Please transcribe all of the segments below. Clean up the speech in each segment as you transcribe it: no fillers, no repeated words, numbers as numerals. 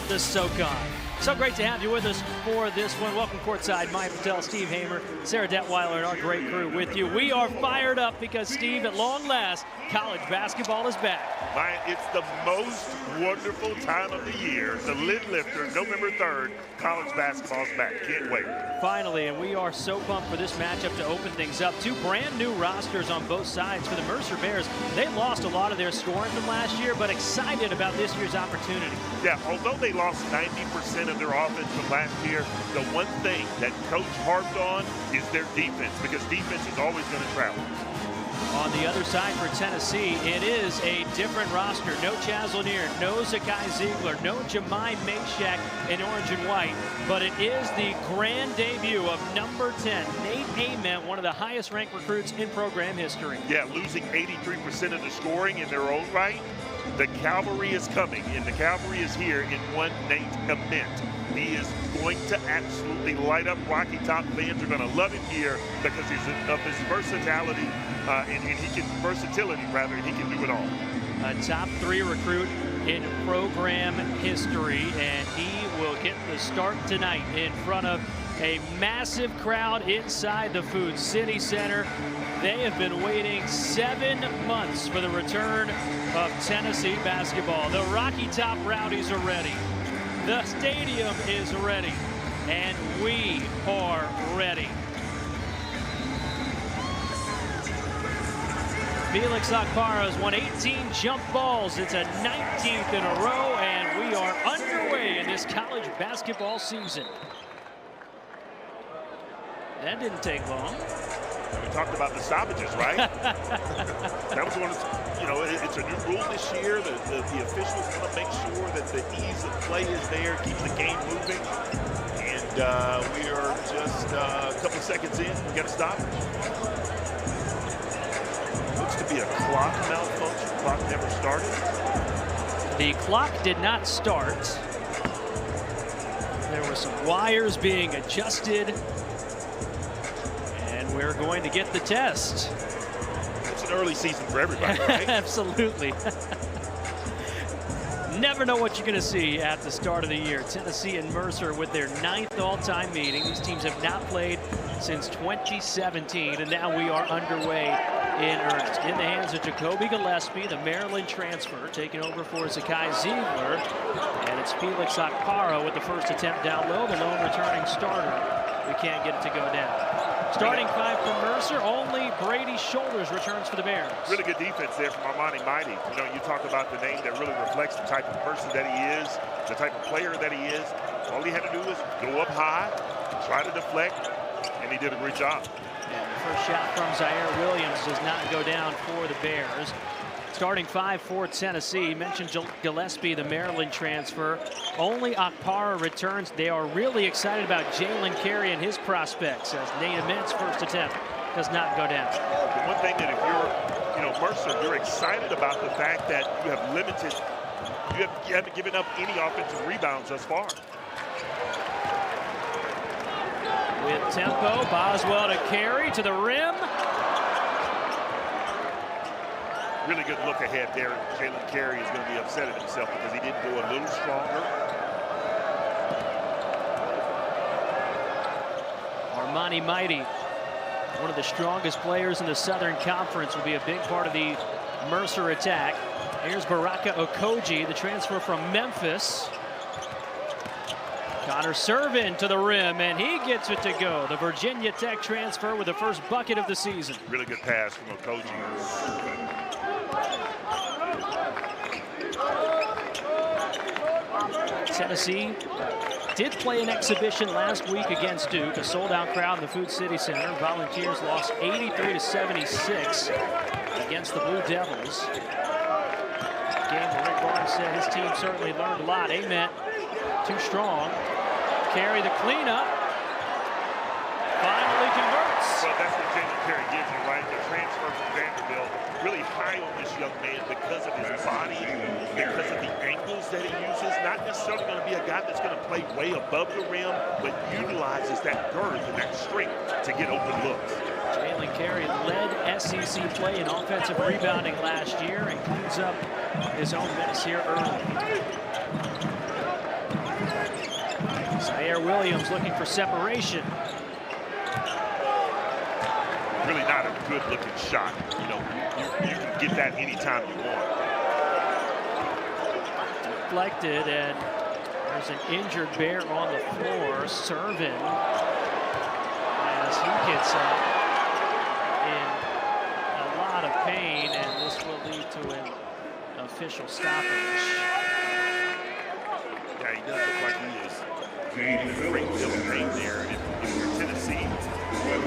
the SoCon. So great to have you with us for this one. Welcome courtside, Maya Patel, Steve Hamer, Sarah Detweiler, and our great crew with you. We are fired up because, Steve, at long last, college basketball is back. Maya, it's the most wonderful time of the year. The lid lifter, November 3rd, college basketball's back. Can't wait. Finally, and we are so pumped for this matchup to open things up. Two brand new rosters on both sides for the Mercer Bears. They lost a lot of their scoring from last year, but excited about this year's opportunity. Yeah, although they lost 90% of their offense from last year, the one thing that Coach harped on is their defense, because defense is always going to travel. On the other side for Tennessee, it is a different roster. No Chaz Lanier, no Zakai Ziegler, no Jemai Mashak in orange and white. But it is the grand debut of number 10, Nate Ament, one of the highest ranked recruits in program history. Yeah, losing 83% of the scoring in their own right. The cavalry is coming, and the cavalry is here in one Nate Ament. He is going to absolutely light up. Rocky Top fans are going to love him here because of his versatility, and he can do it all. A top 3 recruit in program history, and he will get the start tonight in front of a massive crowd inside the Food City Center. They have been waiting 7 months for the return of Tennessee basketball. The Rocky Top Rowdies are ready. The stadium is ready, and we are ready. Felix Okpara has won 18 jump balls. It's a 19th in a row, and we are underway in this college basketball season. That didn't take long. We talked about the stoppages, right? That was one of, it's a new rule this year. The officials want to make sure that the ease of play is there, keep the game moving. And we are just a couple seconds in. We got a stoppage. Looks to be a clock malfunction. Clock never started. The clock did not start. There were some wires being adjusted. We're going to get the test. It's an early season for everybody, right? Absolutely. Never know what you're going to see at the start of the year. Tennessee and Mercer with their 9th all-time meeting. These teams have not played since 2017, and now we are underway in earnest. In the hands of Jacoby Gillespie, the Maryland transfer, taking over for Zakai Ziegler. And it's Felix Okpara with the first attempt down low, the lone returning starter. We can't get it to go down. Starting 5 for Mercer, only Brady Shoulders returns for the Bears. Really good defense there from Armani Mighty. You talk about the name that really reflects the type of person that he is, the type of player that he is. All he had to do was go up high, try to deflect, and he did a great job. And the first shot from Zaire Williams does not go down for the Bears. Starting 5 for Tennessee, mentioned Gillespie, the Maryland transfer. Only Okpara returns. They are really excited about Jalen Carey and his prospects, as Nate Ament's first attempt does not go down. The one thing that if you're, Mercer, you're excited about the fact that you have limited, you haven't given up any offensive rebounds thus far. With tempo, Boswell to Carey to the rim. Really good look ahead there. Jalen Carey is going to be upset at himself because he didn't go a little stronger. Armani Mighty, one of the strongest players in the Southern Conference, will be a big part of the Mercer attack. Here's Baraka Okoji, the transfer from Memphis. Connor Servin to the rim, and he gets it to go. The Virginia Tech transfer with the first bucket of the season. Really good pass from Okoji. Tennessee did play an exhibition last week against Duke, a sold-out crowd in the Food City Center. Volunteers lost 83-76 against the Blue Devils. Game where Rick Barnes said his team certainly learned a lot. Ament too strong. Carey the cleanup. Finally converts. Well, that's what Jalen Carey gives you, right? The transfer from Vanderbilt, really high on this young man because of his body, because of the angles that he uses. Not necessarily going to be a guy that's going to play way above the rim, but utilizes that girth and that strength to get open looks. Jalen Carey led SEC play in offensive rebounding last year and cleans up his own mess here early. there. Williams looking for separation. Really not a good-looking shot. You know, you can get that anytime you want. Deflected, and there's an injured Bear on the floor. Serving as he gets up in a lot of pain, and this will lead to an official stoppage. Yeah, he does look like he is in a great deal of pain there. And if you're Tennessee,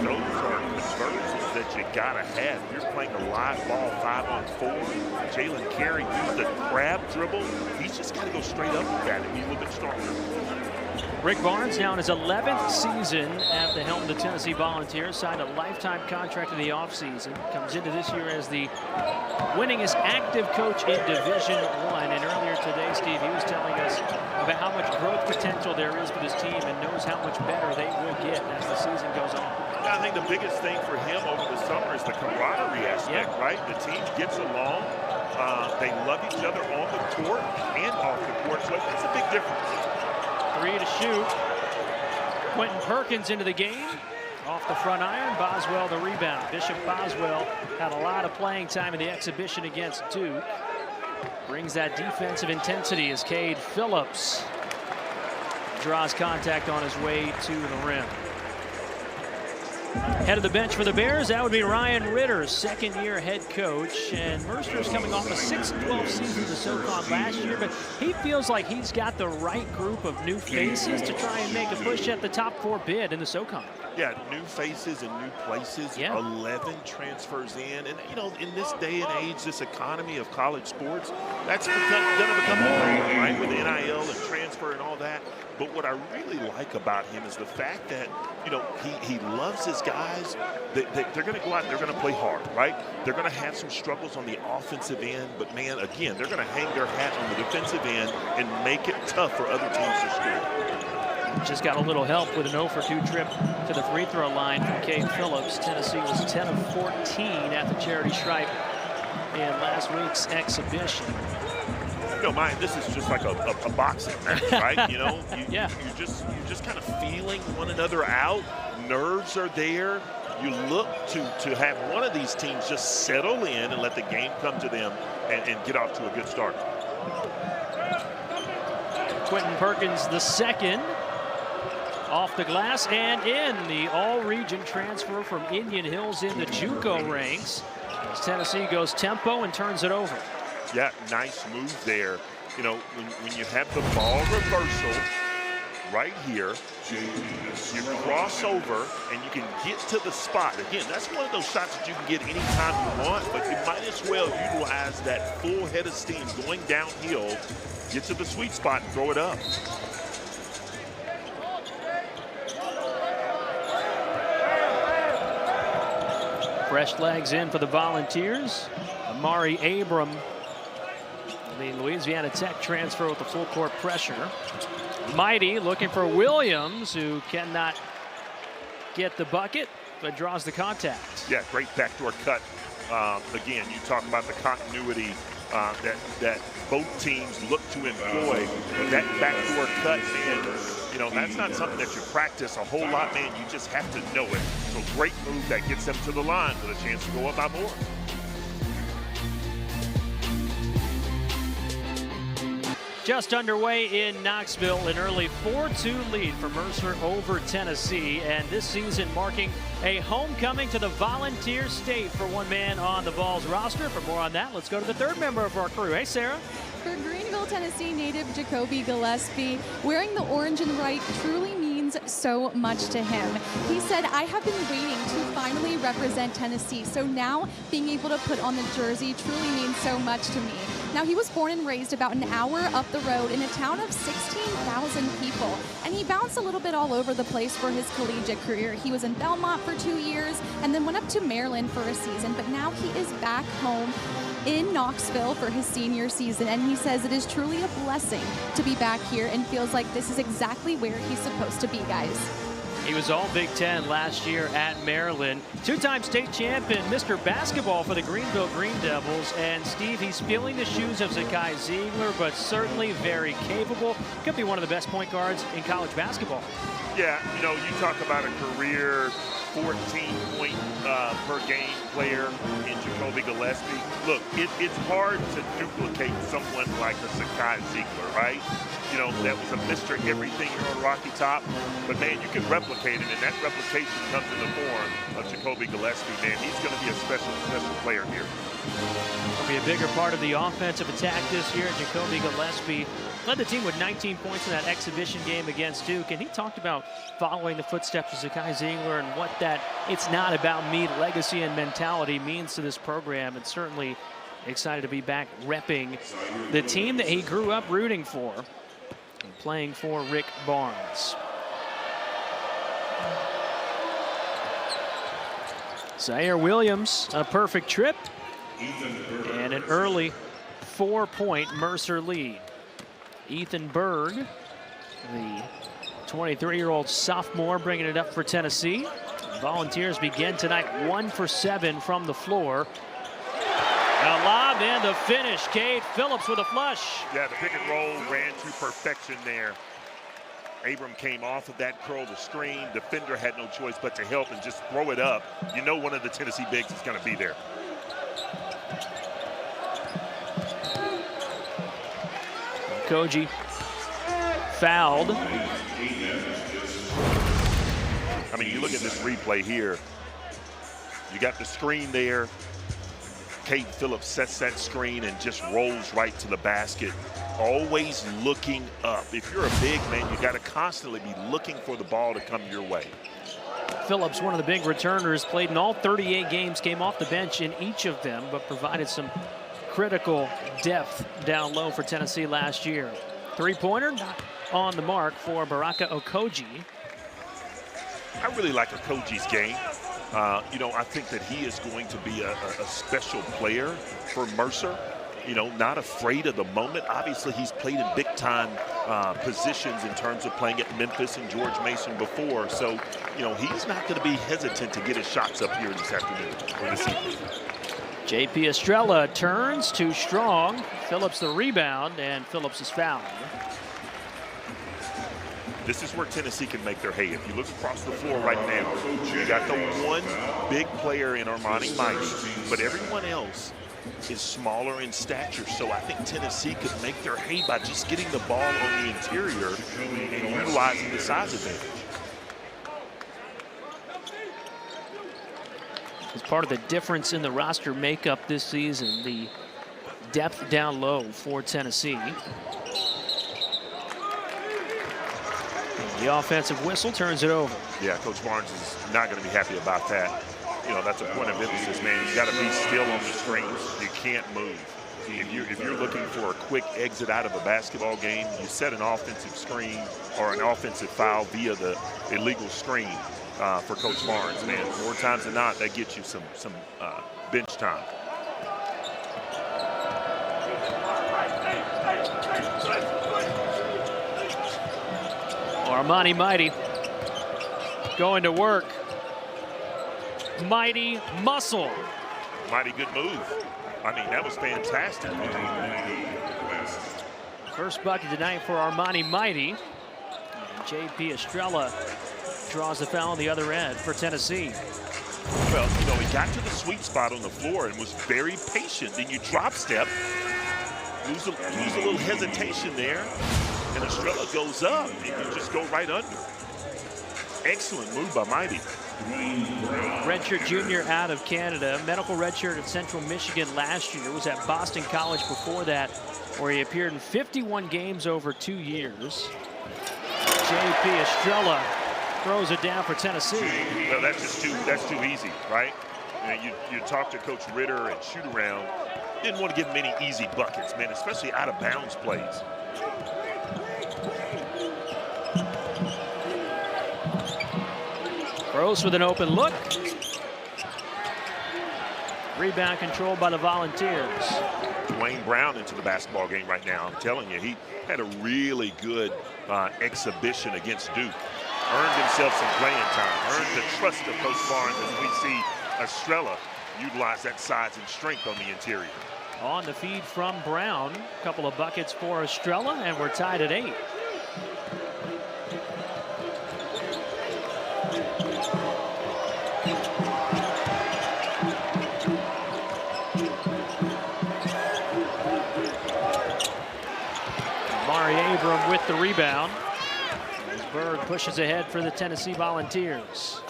those are conversions that you gotta have. You're playing a live ball 5-on-4. Jalen Carey used the crab dribble. He's just got to go straight up with that and be a little bit stronger. Rick Barnes now in his 11th season at the helm of the Tennessee Volunteers, signed a lifetime contract in the offseason. Comes into this year as the winningest active coach in Division I. And earlier today, Steve, he was telling us about how much growth potential there is for this team and knows how much better they will get as the season goes on. I think the biggest thing for him over the summer is the camaraderie aspect, right? The team gets along. They love each other on the court and off the court, so it's a big difference. 3 to shoot. Quentin Perkins into the game. Off the front iron, Boswell the rebound. Bishop Boswell had a lot of playing time in the exhibition against Duke. Brings that defensive intensity as Cade Phillips draws contact on his way to the rim. Head of the bench for the Bears, that would be Ryan Ritter, second-year head coach. And Mercer's coming off a 6-12 season to SoCon last year, but he feels like he's got the right group of new faces to try and make a push at the top 4 bid in the SoCon. Yeah, new faces and new places. Yeah. 11 transfers in. And, you know, in this day and age, this economy of college sports, that's going to become a problem, right, with NIL and transfer and all that. But what I really like about him is the fact that, you know, he loves his guys. They're going to go out and they're going to play hard, right? They're going to have some struggles on the offensive end. But, man, again, they're going to hang their hat on the defensive end and make it tough for other teams to score. Just got a little help with an 0-for-2 trip to the free throw line from Cade Phillips. Tennessee was 10 of 14 at the charity stripe in last week's exhibition. You know, Mike, this is just like a boxing match, right? You know, Yeah. you're just kind of feeling one another out. Nerves are there. You look to have one of these teams just settle in and let the game come to them and get off to a good start. Quentin Perkins the second. Off the glass and in. The all-region transfer from Indian Hills in the JUCO ranks as Tennessee goes tempo and turns it over. Yeah, nice move there. You know, when you have the ball reversal right here, you cross over and you can get to the spot. Again, that's one of those shots that you can get anytime you want, but you might as well utilize that full head of steam going downhill, get to the sweet spot and throw it up. Fresh legs in for the Volunteers. Amari Abram, the Louisiana Tech transfer with the full court pressure. Mighty looking for Williams, who cannot get the bucket, but draws the contact. Yeah, great backdoor cut. Again, you talk about the continuity that both teams look to employ. But that backdoor cut, man, you know, that's not something that you practice a whole lot, man. You just have to know it. So great move that gets them to the line with a chance to go up by more. Just underway in Knoxville, an early 4-2 lead for Mercer over Tennessee, and this season marking a homecoming to the Volunteer State for one man on the Vols roster. For more on that, let's go to the third member of our crew. Hey, Sarah. For Greenville, Tennessee native Jacoby Gillespie, wearing the orange and white truly means so much to him. He said, I have been waiting to finally represent Tennessee, so now being able to put on the jersey truly means so much to me. Now, he was born and raised about an hour up the road in a town of 16,000 people, and he bounced a little bit all over the place for his collegiate career. He was in Belmont for 2 years and then went up to Maryland for a season, but now he is back home in Knoxville for his senior season, and he says it is truly a blessing to be back here and feels like this is exactly where he's supposed to be, guys. He was all Big Ten last year at Maryland. Two-time state champion, Mr. Basketball for the Greenville Green Devils. And Steve, he's filling the shoes of Zakai Ziegler, but certainly very capable. Could be one of the best point guards in college basketball. Yeah, you know, you talk about a career 14-point per game player in Jacoby Gillespie. Look, it's hard to duplicate someone like a Zakai Ziegler, right? You know, that was a Mr. Everything here on Rocky Top. But, man, you can replicate him, and that replication comes in the form of Jacoby Gillespie. Man, he's going to be a special player here. Will be a bigger part of the offensive attack this year. Jacoby Gillespie led the team with 19 points in that exhibition game against Duke, and he talked about following the footsteps of Zakai Ziegler and what that "it's not about me" legacy and mentality means to this program, and certainly excited to be back repping the team that he grew up rooting for and playing for, Rick Barnes. Zaire Williams, a perfect trip, and an early 4-point Mercer lead. Ethan Berg, the 23-year-old sophomore, bringing it up for Tennessee. Volunteers begin tonight 1 for 7 from the floor. A lob and the finish. Cade Phillips with a flush. Yeah, the pick and roll ran to perfection there. Abram came off of that curl to screen. Defender had no choice but to help and just throw it up. You know one of the Tennessee bigs is going to be there. Koji fouled. I mean, you look at this replay here. You got the screen there. Cade Phillips sets that screen and just rolls right to the basket. Always looking up. If you're a big man, you got to constantly be looking for the ball to come your way. Phillips, one of the big returners, played in all 38 games, came off the bench in each of them, but provided some critical depth down low for Tennessee last year. Three-pointer not on the mark for Baraka Okoji. I really like Okoji's game. You know, I think that he is going to be a special player for Mercer. You know, not afraid of the moment. Obviously, he's played in big-time positions in terms of playing at Memphis and George Mason before. So, you know, he's not going to be hesitant to get his shots up here this afternoon or this evening. J.P. Estrella turns too strong. Phillips the rebound, and Phillips is fouled. This is where Tennessee can make their hay. If you look across the floor right now, you got the one big player in Armani Mighty, but everyone else is smaller in stature. So I think Tennessee could make their hay by just getting the ball on the interior and utilizing the size advantage. As part of the difference in the roster makeup this season, the depth down low for Tennessee. The offensive whistle turns it over. Yeah, Coach Barnes is not going to be happy about that. You know, that's a point of emphasis, man. You got to be still on the screens. You can't move. If you're looking for a quick exit out of a basketball game, you set an offensive screen or an offensive foul via the illegal screen for Coach Barnes, man. More times than not, that gets you some bench time. Armani Mighty going to work. Mighty muscle. Mighty good move. I mean, that was fantastic. First bucket tonight for Armani Mighty. J.P. Estrella draws the foul on the other end for Tennessee. Well, you know, he got to the sweet spot on the floor and was very patient. Then you drop step, lose a little hesitation there, and Estrella goes up, and you just go right under. Excellent move by Mighty. Redshirt junior out of Canada, medical redshirt at Central Michigan last year, was at Boston College before that, where he appeared in 51 games over 2 years. J.P. Estrella throws it down for Tennessee. Well, that's too easy, right? You talk to Coach Ritter and shoot around. Didn't want to give him any easy buckets, man, especially out of bounds plays. Gross with an open look. Rebound controlled by the Volunteers. Dwayne Brown into the basketball game right now. I'm telling you, he had a really good exhibition against Duke. earned himself some playing time, earned the trust of Coach Barnes as we see Estrella utilize that size and strength on the interior. On the feed from Brown, a couple of buckets for Estrella, and we're tied at 8. Mari Abram with the rebound. As Berg pushes ahead for the Tennessee Volunteers.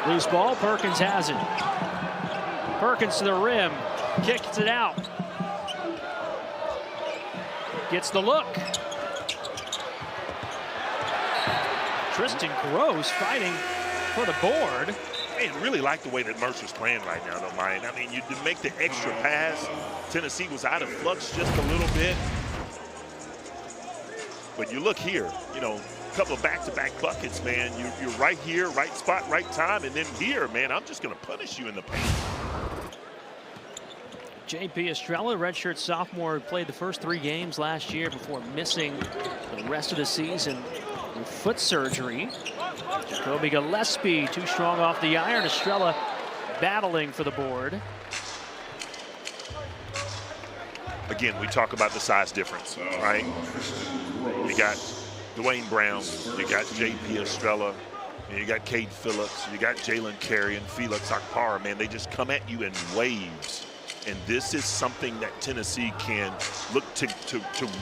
Loose ball, Perkins has it. Perkins to the rim, kicks it out. Gets the look. Tristan Gross fighting for the board. Man, really like the way that Mercer's playing right now, though, Mike. I mean, you make the extra pass. Tennessee was out of flux just a little bit. But you look here, you know, a couple of back-to-back buckets, man. You're right here, right spot, right time. And then here, man, I'm just going to punish you in the paint. J.P. Estrella, redshirt sophomore, played the first 3 games last year before missing the rest of the season with foot surgery. Jacoby Gillespie too strong off the iron. Estrella battling for the board. Again, we talk about the size difference, right? You got Dwayne Brown, you got J.P. Estrella, and you got Cade Phillips, you got Jalen Carey and Felix Akpara. Man, they just come at you in waves. And this is something that Tennessee can look to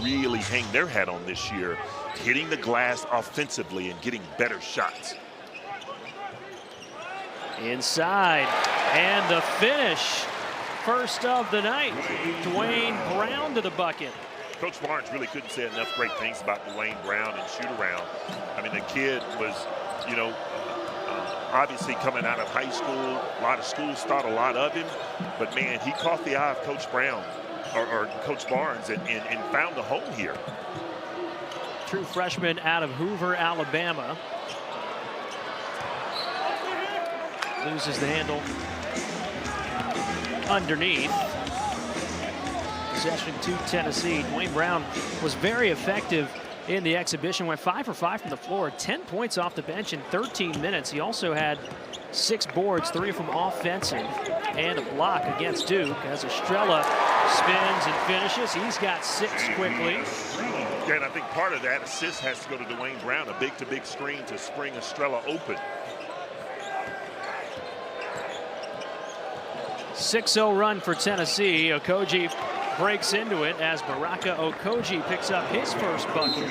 really hang their hat on this year, hitting the glass offensively and getting better shots. Inside, and the finish. First of the night. Dwayne Brown to the bucket. Coach Barnes really couldn't say enough great things about Dwayne Brown and shoot around. I mean, the kid was, you know, obviously coming out of high school. A lot of schools thought a lot of him. But, man, he caught the eye of Coach Brown, or Coach Barnes, and found a home here. True freshman out of Hoover, Alabama. Loses the handle underneath. Possession to Tennessee. Dwayne Brown was very effective in the exhibition. Went 5 for 5 from the floor. 10 points off the bench in 13 minutes. He also had 6 boards, 3 from offensive, and a block against Duke as Estrella spins and finishes. He's got 6 quickly. Yeah, and I think part of that assist has to go to Dwayne Brown, a big-to-big screen to spring Estrella open. 6-0 run for Tennessee. Okogie breaks into it as Baraka Okogie picks up his first bucket.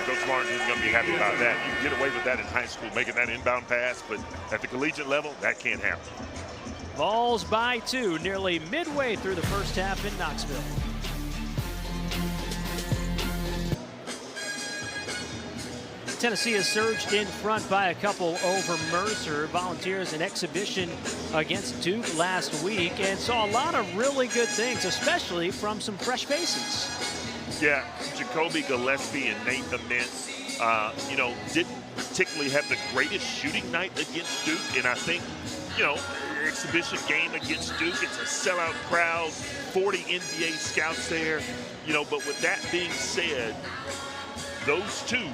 Coach Barnes isn't going to be happy about that. You can get away with that in high school, making that inbound pass, but at the collegiate level, that can't happen. Vols by 2, nearly midway through the first half in Knoxville. Tennessee has surged in front by a couple over Mercer. Volunteers an exhibition against Duke last week and saw a lot of really good things, especially from some fresh faces. Yeah, Jacoby Gillespie and Nate Ament, you know, didn't particularly have the greatest shooting night against Duke. And I think, you know, exhibition game against Duke, it's a sellout crowd, 40 NBA scouts there, you know, but with that being said, those two,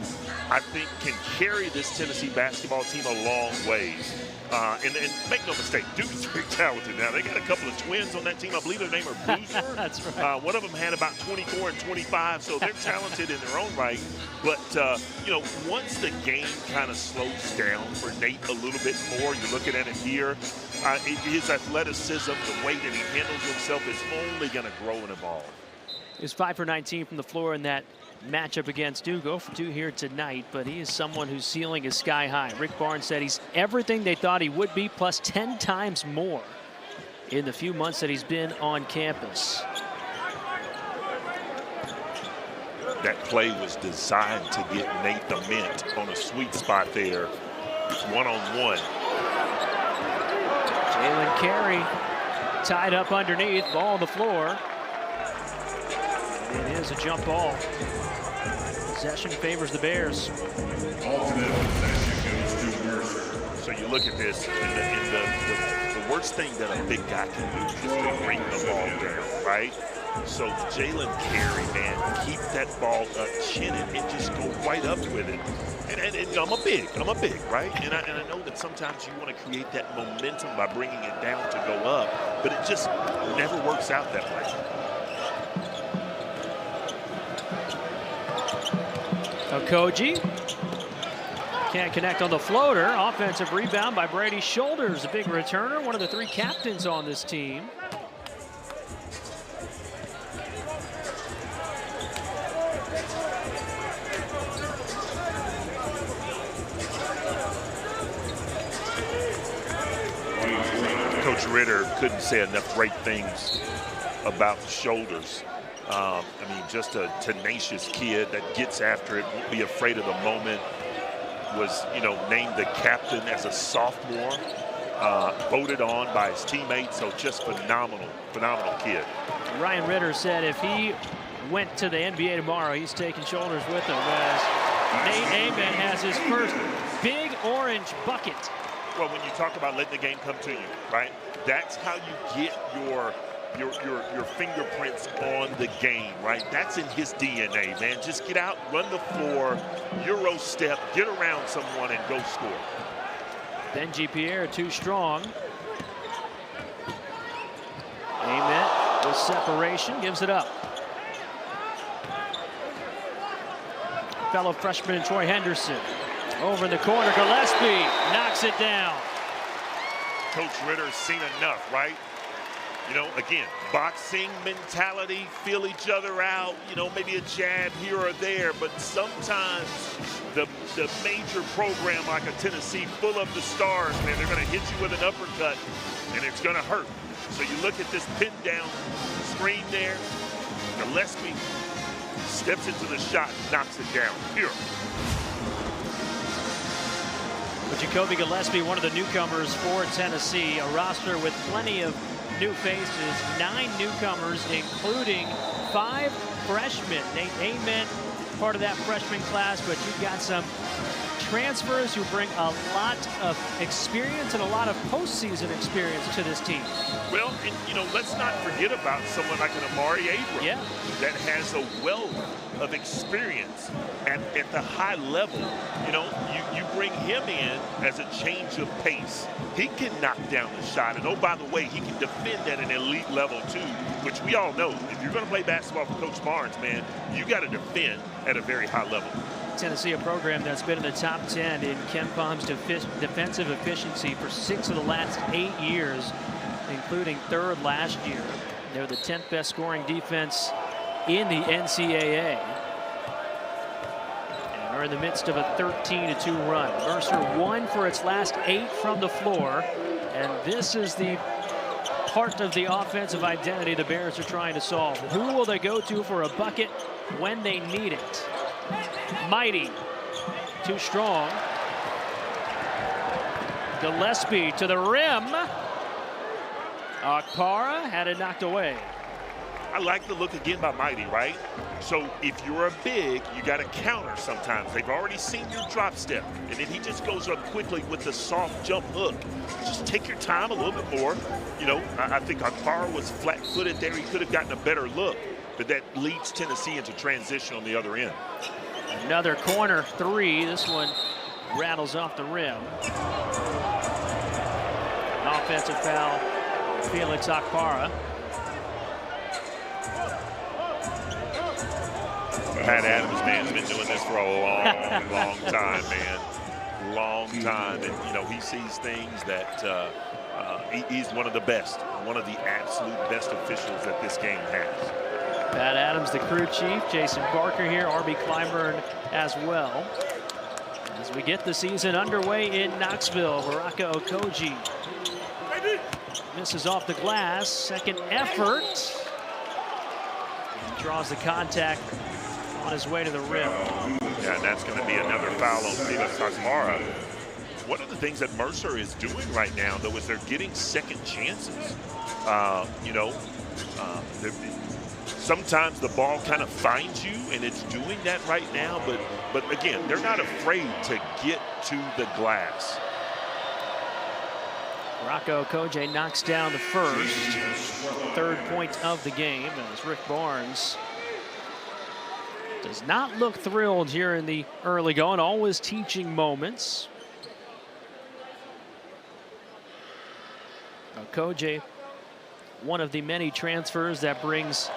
I think, can carry this Tennessee basketball team a long ways. And make no mistake, Duke is very talented now. They got a couple of twins on that team. I believe their name are Boozer. That's right. One of them had about 24 and 25, so they're talented in their own right. But, you know, once the game kind of slows down for Nate a little bit more, you're looking at it here, his athleticism, the way that he handles himself is only going to grow and evolve. He was 5 for 19 from the floor in that matchup against Duke. 0 for 2 here tonight, but he is someone whose ceiling is sky high. Rick Barnes said he's everything they thought he would be, plus 10 times more in the few months that he's been on campus. That play was designed to get Nate Ament on a sweet spot there, one-on-one. Jalen Carey tied up underneath, ball on the floor. It is a jump ball. Possession favors the Bears. So you look at this, and the worst thing that a big guy can do is to bring the ball down, right? So Jalen Carey, man, keep that ball up, chin it, and just go right up with it. And you know, I'm a big, right? And I know that sometimes you want to create that momentum by bringing it down to go up, but it just never works out that way. Okogie can't connect on the floater. Offensive rebound by Brady Shoulders, a big returner, one of the 3 captains on this team. Coach Ritter couldn't say enough great things about Shoulders. I mean, just a tenacious kid that gets after it, won't be afraid of the moment. Was, you know, named the captain as a sophomore, voted on by his teammates. So just phenomenal kid. Ryan Ritter said if he went to the NBA tomorrow, he's taking Shoulders with him, as Nate Amen has his first big orange bucket. Well, when you talk about letting the game come to you, right? That's how you get your fingerprints on the game, right? That's in his DNA, man. Just get out, run the floor, Euro step, get around someone, and go score. Benji Pierre too strong. Amen with separation, gives it up. Fellow freshman Troy Henderson. Over in the corner, Gillespie knocks it down. Coach Ritter's seen enough, right? You know, again, boxing mentality, feel each other out, you know, maybe a jab here or there, but sometimes the major program like a Tennessee full of the stars, man, they're going to hit you with an uppercut, and it's going to hurt. So you look at this pin down screen there, Gillespie steps into the shot, knocks it down. Here. Jacoby Gillespie, one of the newcomers for Tennessee, a roster with plenty of new faces, 9 newcomers, including 5 freshmen. Nate Amen, part of that freshman class, but you've got some transfers who bring a lot of experience and a lot of postseason experience to this team. Well, and, you know, let's not forget about someone like an Amari Abrams that has a wealth of experience at the high level. You know, you bring him in as a change of pace. He can knock down the shot, and oh, by the way, he can defend at an elite level too, which we all know. If you're going to play basketball for Coach Barnes, man, you got to defend at a very high level. Tennessee, a program that's been in the top 10 in Ken Palm's defensive efficiency for 6 of the last 8 years, including 3rd last year. They're the 10th best scoring defense in the NCAA. And are in the midst of a 13-2 run. Mercer won for its last 8 from the floor, and this is the part of the offensive identity the Bears are trying to solve. Who will they go to for a bucket when they need it? Mighty, too strong. Gillespie to the rim. Akpara had it knocked away. I like the look again by Mighty, right? So if you're a big, you got to counter sometimes. They've already seen your drop step, and then he just goes up quickly with the soft jump hook. Just take your time a little bit more. You know, I think Akpara was flat-footed there. He could have gotten a better look, but that leads Tennessee into transition on the other end. Another corner 3. This one rattles off the rim. Offensive foul, Felix Akpara. Pat Adams, man, has been doing this for a long time, man. Long time. And, you know, he sees things that he's one of the best, one of the absolute best officials that this game has. Pat Adams, the crew chief. Jason Barker here, R.B. Kleinburn as well. As we get the season underway in Knoxville, Baraka Okogie misses off the glass. Second effort. And draws the contact on his way to the rim. Yeah, and that's going to be another foul on Felix Akpara. One of the things that Mercer is doing right now, though, is they're getting second chances. You know, sometimes the ball kind of finds you, and it's doing that right now. But again, they're not afraid to get to the glass. Rocco Koje knocks down the first, third point of the game, as Rick Barnes does not look thrilled here in the early going, always teaching moments. Koje, one of the many transfers that brings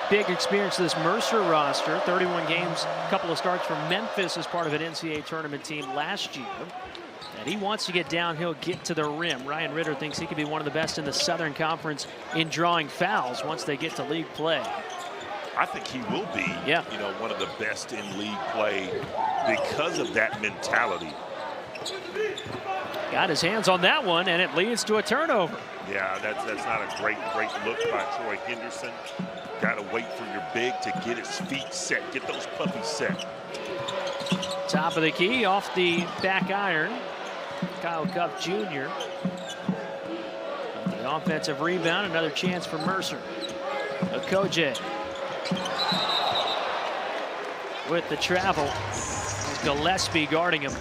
big experience to this Mercer roster. 31 games, a couple of starts for Memphis as part of an NCAA tournament team last year. And he wants to get downhill, get to the rim. Ryan Ritter thinks he could be one of the best in the Southern Conference in drawing fouls once they get to league play. I think he will be, one of the best in league play because of that mentality. Got his hands on that one, and it leads to a turnover. Yeah, that's not a great look by Troy Henderson. Got to wait for your big to get his feet set, get those puppies set. Top of the key, off the back iron. Kyle Cuff Jr. The offensive rebound, another chance for Mercer. Koje with the travel. Gillespie guarding him.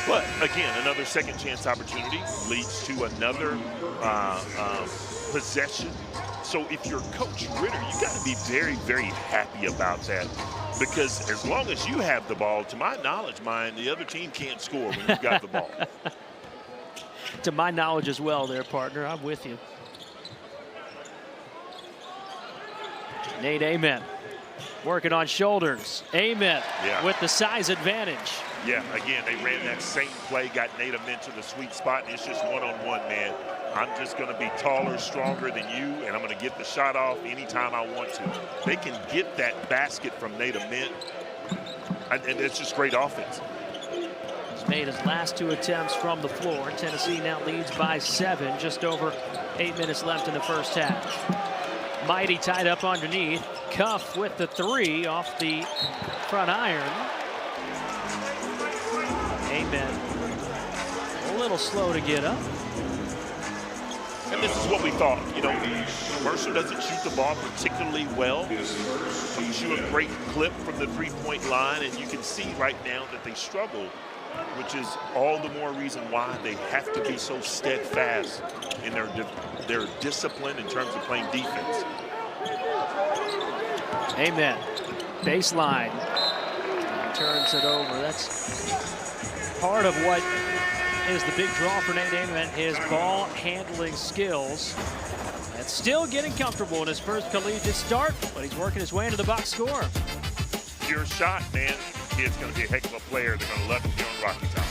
But again, another second chance opportunity leads to another possession. So if you're Coach Ritter, you got to be very, very happy about that, because as long as you have the ball, to my knowledge, the other team can't score when you've got the ball. To my knowledge as well there, partner. I'm with you. Nate Amen working on shoulders. Amen with the size advantage. Yeah, again, they ran that same play, got Nate Amen to the sweet spot, and it's just one-on-one, man. I'm just going to be taller, stronger than you, and I'm going to get the shot off anytime I want to. They can get that basket from Nate Amen, and it's just great offense. He's made his last 2 attempts from the floor. Tennessee now leads by 7, just over 8 minutes left in the first half. Mighty tied up underneath. Cuff with the 3 off the front iron. Amen. A little slow to get up. And this is what we thought. Mercer doesn't shoot the ball particularly well. They shoot a great clip from the three-point line, and you can see right now that they struggle, which is all the more reason why they have to be so steadfast in their discipline in terms of playing defense. Amen. Baseline. Turns it over. That's part of what is the big draw for Nate Amen, his ball handling skills. And still getting comfortable in his first collegiate start, but he's working his way into the box score. Pure shot, man. Kid's going to be a heck of a player. They're going to love him here on Rocky Top.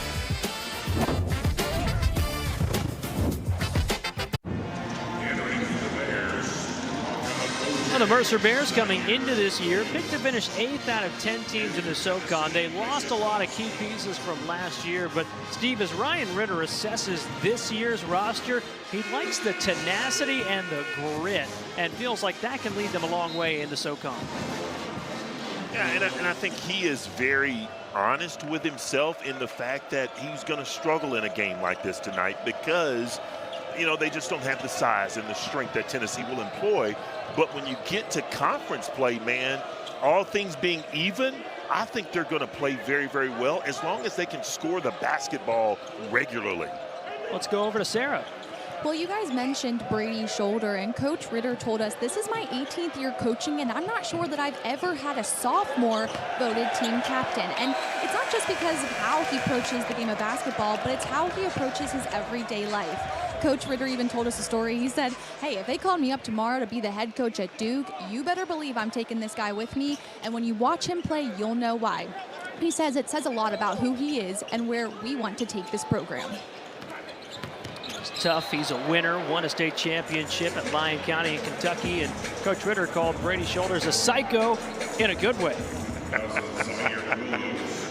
The Mercer Bears coming into this year picked to finish 8th out of 10 teams in the SoCon. They lost a lot of key pieces from last year, but Steve, as Ryan Ritter assesses this year's roster, he likes the tenacity and the grit and feels like that can lead them a long way in the SoCon. Yeah, and I think he is very honest with himself in the fact that he's going to struggle in a game like this tonight because, they just don't have the size and the strength that Tennessee will employ. But when you get to conference play, man, all things being even, I think they're going to play very, very well as long as they can score the basketball regularly. Let's go over to Sarah. Well, you guys mentioned Brady's shoulder, and Coach Ritter told us this is my 18th year coaching, and I'm not sure that I've ever had a sophomore voted team captain. And it's not just because of how he approaches the game of basketball, but it's how he approaches his everyday life. Coach Ritter even told us a story. He said, hey, if they called me up tomorrow to be the head coach at Duke, you better believe I'm taking this guy with me, and when you watch him play, you'll know why. He says it says a lot about who he is and where we want to take this program. He's tough. He's a winner. Won a state championship at Lyon County in Kentucky, and Coach Ritter called Brady Shoulders a psycho in a good way.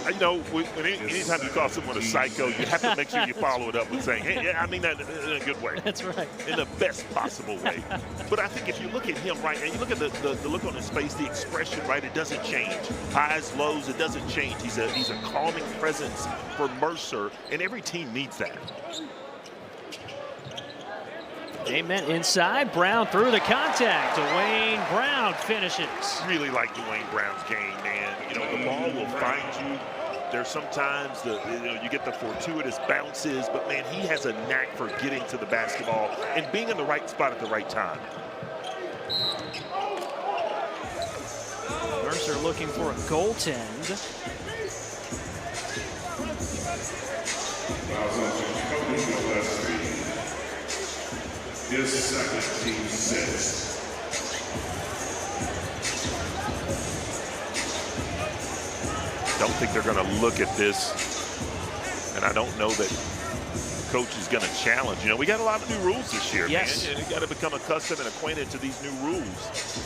Anytime you call someone a psycho, you have to make sure you follow it up with saying, hey, yeah, I mean that in a good way. That's right. In the best possible way. But I think if you look at him, right, and you look at the look on his face, the expression, right, it doesn't change. Highs, lows, it doesn't change. He's a calming presence for Mercer, and every team needs that. Amen. Inside, Brown through the contact. Dwayne Brown finishes. Really like Dwayne Brown's game, man. The ball will find you There's sometimes you get the fortuitous bounces, but man, he has a knack for getting to the basketball and being in the right spot at the right time. Mercer looking for a goaltend. His second, team 6. Don't think they're going to look at this, and I don't know that coach is going to challenge. You know, we got a lot of new rules this year, yes. Man. You got to become accustomed and acquainted to these new rules.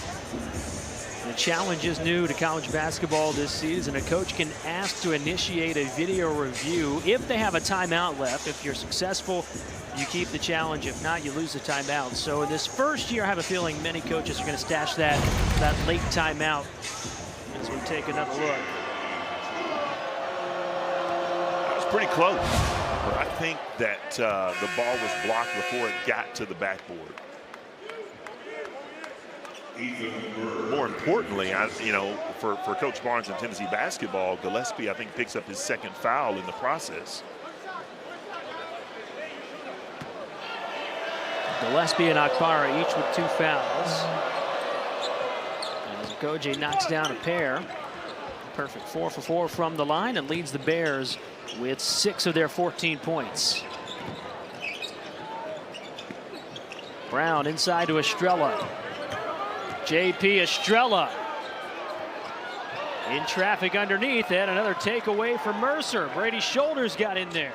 The challenge is new to college basketball this season. A coach can ask to initiate a video review if they have a timeout left. If you're successful, you keep the challenge. If not, you lose the timeout. So in this first year, I have a feeling many coaches are going to stash that late timeout as we take another look. Pretty close, but I think that the ball was blocked before it got to the backboard. More importantly, for Coach Barnes and Tennessee basketball, Gillespie, I think, picks up his second foul in the process. Gillespie and Akbara each with 2 fouls. As Okogie knocks down a pair. Perfect 4 for 4 from the line and leads the Bears with 6 of their 14 points. Brown inside to Estrella. JP Estrella in traffic underneath, and another takeaway for Mercer. Brady's shoulders got in there.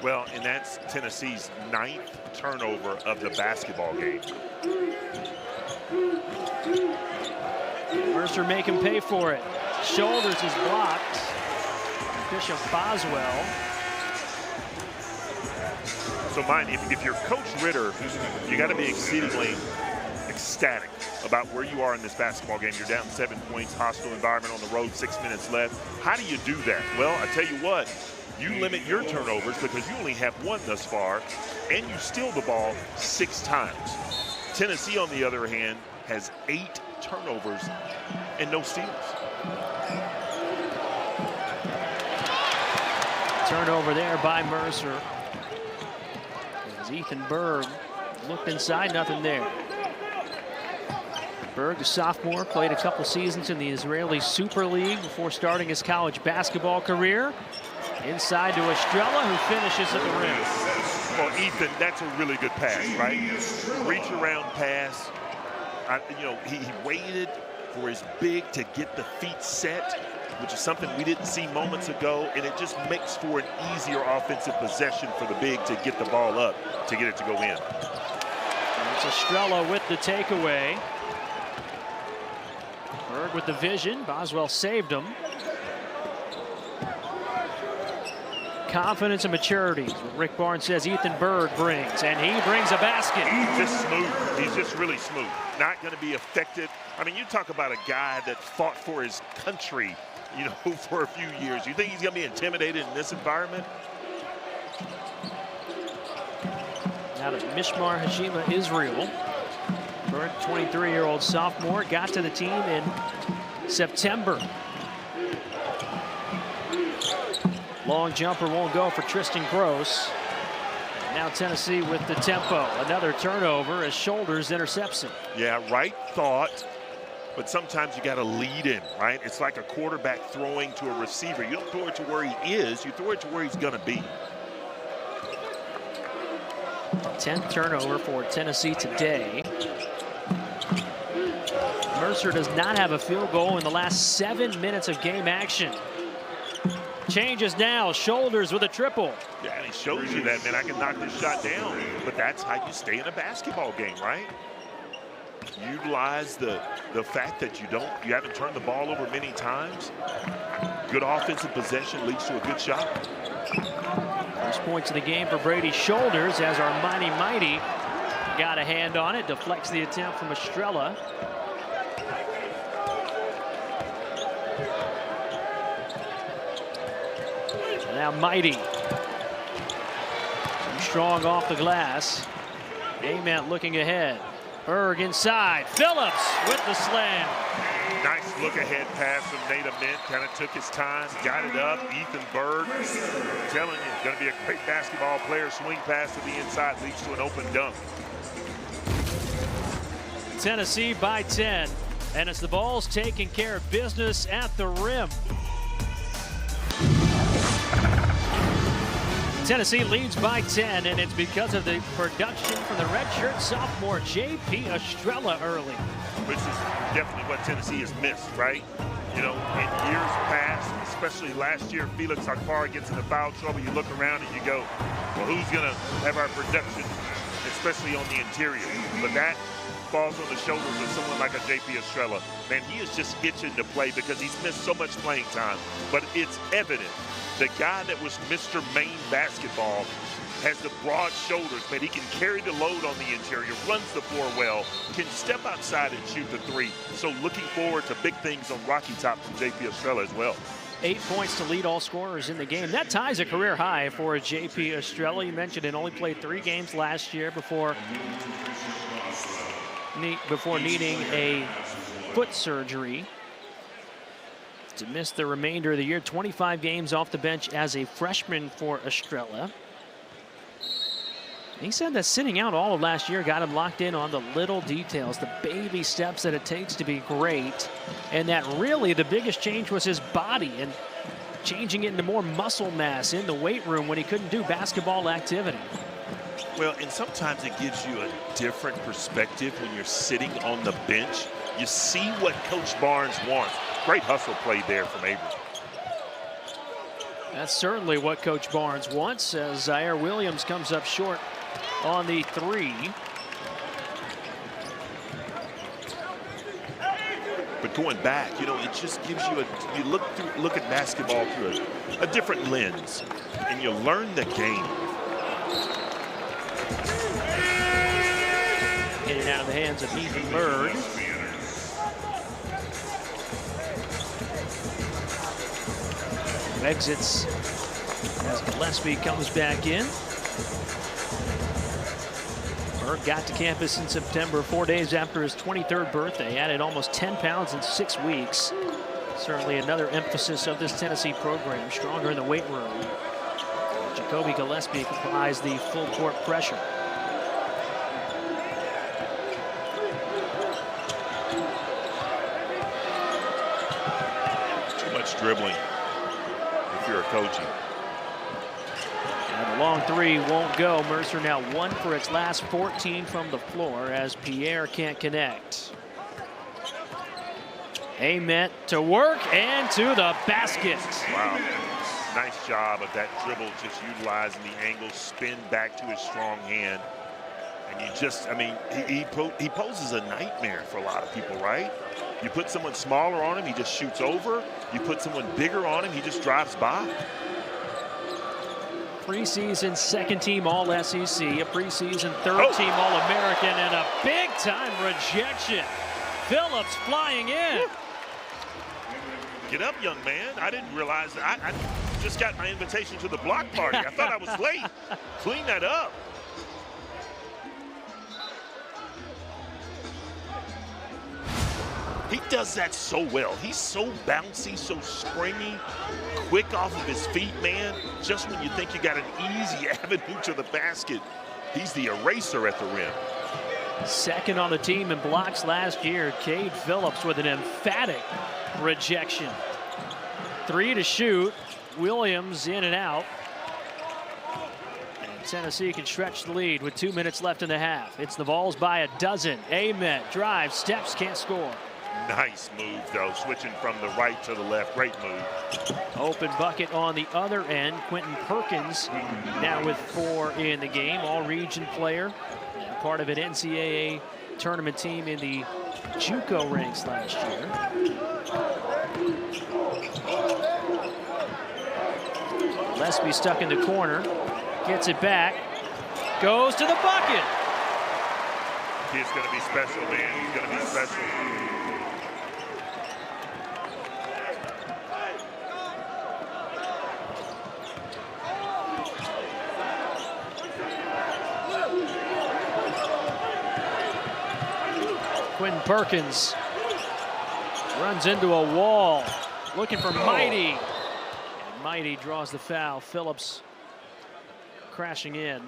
Well, and that's Tennessee's 9th turnover of the basketball game. Mercer make him pay for it. Shoulders is blocked. Bishop Boswell. So mind, if you're Coach Ritter, you got to be exceedingly ecstatic about where you are in this basketball game. You're down 7 points, hostile environment on the road, 6 minutes left. How do you do that? Well, I tell you what, you limit your turnovers because you only have 1 thus far, and you steal the ball 6 times. Tennessee, on the other hand, has 8 turnovers and no steals. Turnover there by Mercer. As Ethan Berg looked inside, nothing there. Berg, the sophomore, played a couple seasons in the Israeli Super League before starting his college basketball career. Inside to Estrella, who finishes at the rim. Well, Ethan, that's a really good pass, right? Reach around pass. He waited for his big to get the feet set, which is something we didn't see moments ago, and it just makes for an easier offensive possession for the big to get the ball up, to get it to go in. And it's Estrella with the takeaway. Berg with the vision. Boswell saved him. Confidence and maturity is what Rick Barnes says Ethan Berg brings, and he brings a basket. He's just smooth. He's just really smooth. Not going to be affected. I mean, you talk about a guy that fought for his country, for a few years. You think he's going to be intimidated in this environment? Now to Mishmar Hashima Israel. Berg, 23-year-old sophomore, got to the team in September. Long jumper won't go for Tristan Gross. And now Tennessee with the tempo. Another turnover as Shoulders intercepts him. Yeah, right thought, but sometimes you got to lead in, right? It's like a quarterback throwing to a receiver. You don't throw it to where he is, you throw it to where he's going to be. 10th turnover for Tennessee today. Mercer does not have a field goal in the last 7 minutes of game action. Changes now, Shoulders with a triple. Yeah, and he shows you that, man, I can knock this shot down. But that's how you stay in a basketball game, right? Utilize the fact that you haven't turned the ball over many times. Good offensive possession leads to a good shot. First points of the game for Brady Shoulders as our mighty got a hand on it, deflects the attempt from Estrella. Now Mighty. Too strong off the glass. Ament looking ahead. Berg inside. Phillips with the slam. Nice look-ahead pass from Nate Ament. Kind of took his time, got it up. Ethan Bird, I'm telling you, going to be a great basketball player. Swing pass to the inside leads to an open dunk. Tennessee by 10, and it's the Vols taking care of business at the rim. Tennessee leads by 10, and it's because of the production from the redshirt sophomore J.P. Estrella early. Which is definitely what Tennessee has missed, right? You know, in years past, especially last year, Felix Akpara gets into foul trouble. You look around and you go, well, who's going to have our production, especially on the interior? But that falls on the shoulders of someone like a J.P. Estrella. Man, he is just itching to play because he's missed so much playing time. But it's evident the guy that was Mr. Maine basketball has the broad shoulders, but he can carry the load on the interior, runs the floor well, can step outside and shoot the three. So looking forward to big things on Rocky Top from J.P. Estrella as well. 8 points to lead all scorers in the game. That ties a career high for J.P. Estrella. You mentioned it only played 3 games last year before needing a foot surgery to miss the remainder of the year. 25 games off the bench as a freshman for Estrella. He said that sitting out all of last year got him locked in on the little details, the baby steps that it takes to be great, and that really the biggest change was his body and changing it into more muscle mass in the weight room when he couldn't do basketball activity. Well, and sometimes it gives you a different perspective when you're sitting on the bench. You see what Coach Barnes wants. Great hustle play there from Avery. That's certainly what Coach Barnes wants, as Zaire Williams comes up short on the 3. But going back, you know, it just gives you you look at basketball through a different lens, and you learn the game. In and out of the hands of Ethan Bird. Exits as Gillespie comes back in. Bird got to campus in September, 4 days after his 23rd birthday. Added almost 10 pounds in 6 weeks. Certainly another emphasis of this Tennessee program. Stronger in the weight room. Jacoby Gillespie applies the full court pressure. Too much dribbling if you're a coaching. And the long 3 won't go. Mercer now 1 for its last 14 from the floor as Pierre can't connect. Ament to work and to the basket. Wow. Nice job of that dribble, just utilizing the angle, spin back to his strong hand. And you just, I mean, he poses a nightmare for a lot of people, right? You put someone smaller on him, he just shoots over. You put someone bigger on him, he just drives by. Preseason second-team All-SEC, a preseason third-team All-American, and a big-time rejection. Phillips flying in. Get up, young man. I didn't realize that. I just got my invitation to the block party. I thought I was late. Clean that up. He does that so well. He's so bouncy, so springy, quick off of his feet, man. Just when you think you got an easy avenue to the basket, he's the eraser at the rim. Second on the team in blocks last year. Cade Phillips with an emphatic rejection. 3 to shoot. Williams in and out. And Tennessee can stretch the lead with 2 minutes left in the half. It's the Vols by a dozen. Ament drives, steps, can't score. Nice move, though, switching from the right to the left. Great move. Open bucket on the other end. Quentin Perkins now with 4 in the game. All-region player. And part of an NCAA tournament team in the JUCO ranks last year. Gillespie stuck in the corner. Gets it back. Goes to the bucket. He's going to be special, man. He's going to be special. Quentin Perkins Runs into a wall, looking for Mighty. And Mighty draws the foul. Phillips crashing in.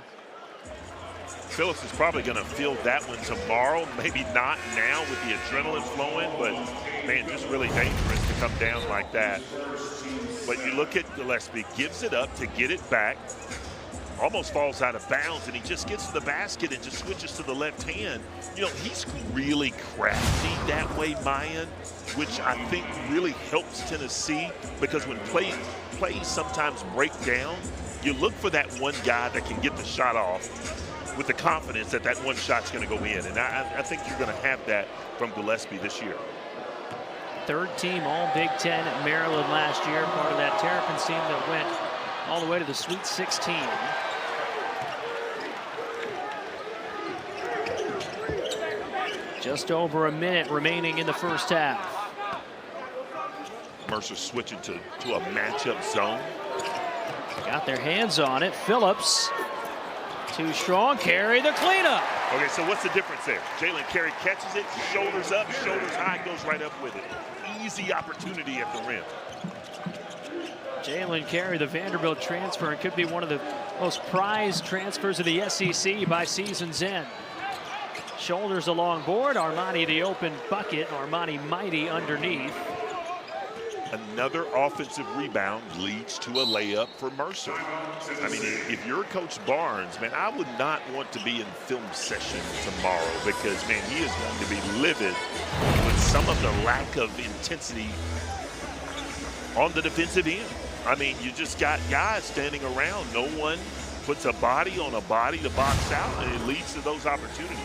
Phillips is probably going to feel that one tomorrow. Maybe not now with the adrenaline flowing, but man, just really dangerous to come down like that. But you look at Gillespie, gives it up to get it back, almost falls out of bounds, and he just gets to the basket and just switches to the left hand. You know, he's really crafty that way, Mayan, which I think really helps Tennessee, because when plays sometimes break down, you look for that one guy that can get the shot off with the confidence that that one shot's going to go in. And I think you're going to have that from Gillespie this year. Third team All Big Ten at Maryland last year, part of that Terrapins team that went all the way to the Sweet 16. Just over a minute remaining in the first half. Mercer switching to a matchup zone. Got their hands on it. Phillips, too strong, Carey the cleanup. Okay, so what's the difference there? Jalen Carey catches it, shoulders up, shoulders high, goes right up with it. Easy opportunity at the rim. Jalen Carey, the Vanderbilt transfer, and could be one of the most prized transfers of the SEC by season's end. Shoulders along board, Armani the open bucket, Armani Mighty underneath. Another offensive rebound leads to a layup for Mercer. I mean, if you're Coach Barnes, man, I would not want to be in film session tomorrow, because, man, he is going to be livid with some of the lack of intensity on the defensive end. I mean, you just got guys standing around. No one puts a body on a body to box out, and it leads to those opportunities.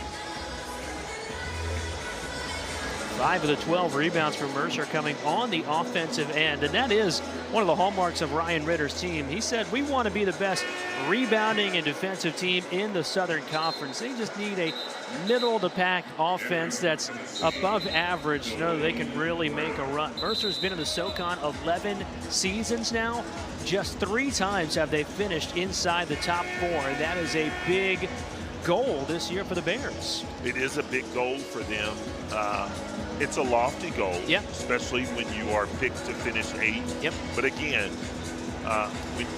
5 of the 12 rebounds from Mercer coming on the offensive end, and that is one of the hallmarks of Ryan Ritter's team. He said, we want to be the best rebounding and defensive team in the Southern Conference. They just need a middle-of-the-pack offense that's above average to know they can really make a run. Mercer's been in the SoCon 11 seasons now. Just 3 times have they finished inside the top 4, and that is a big goal this year for the Bears. It is a big goal for them. It's a lofty goal, especially when you are picked to finish 8th. But again,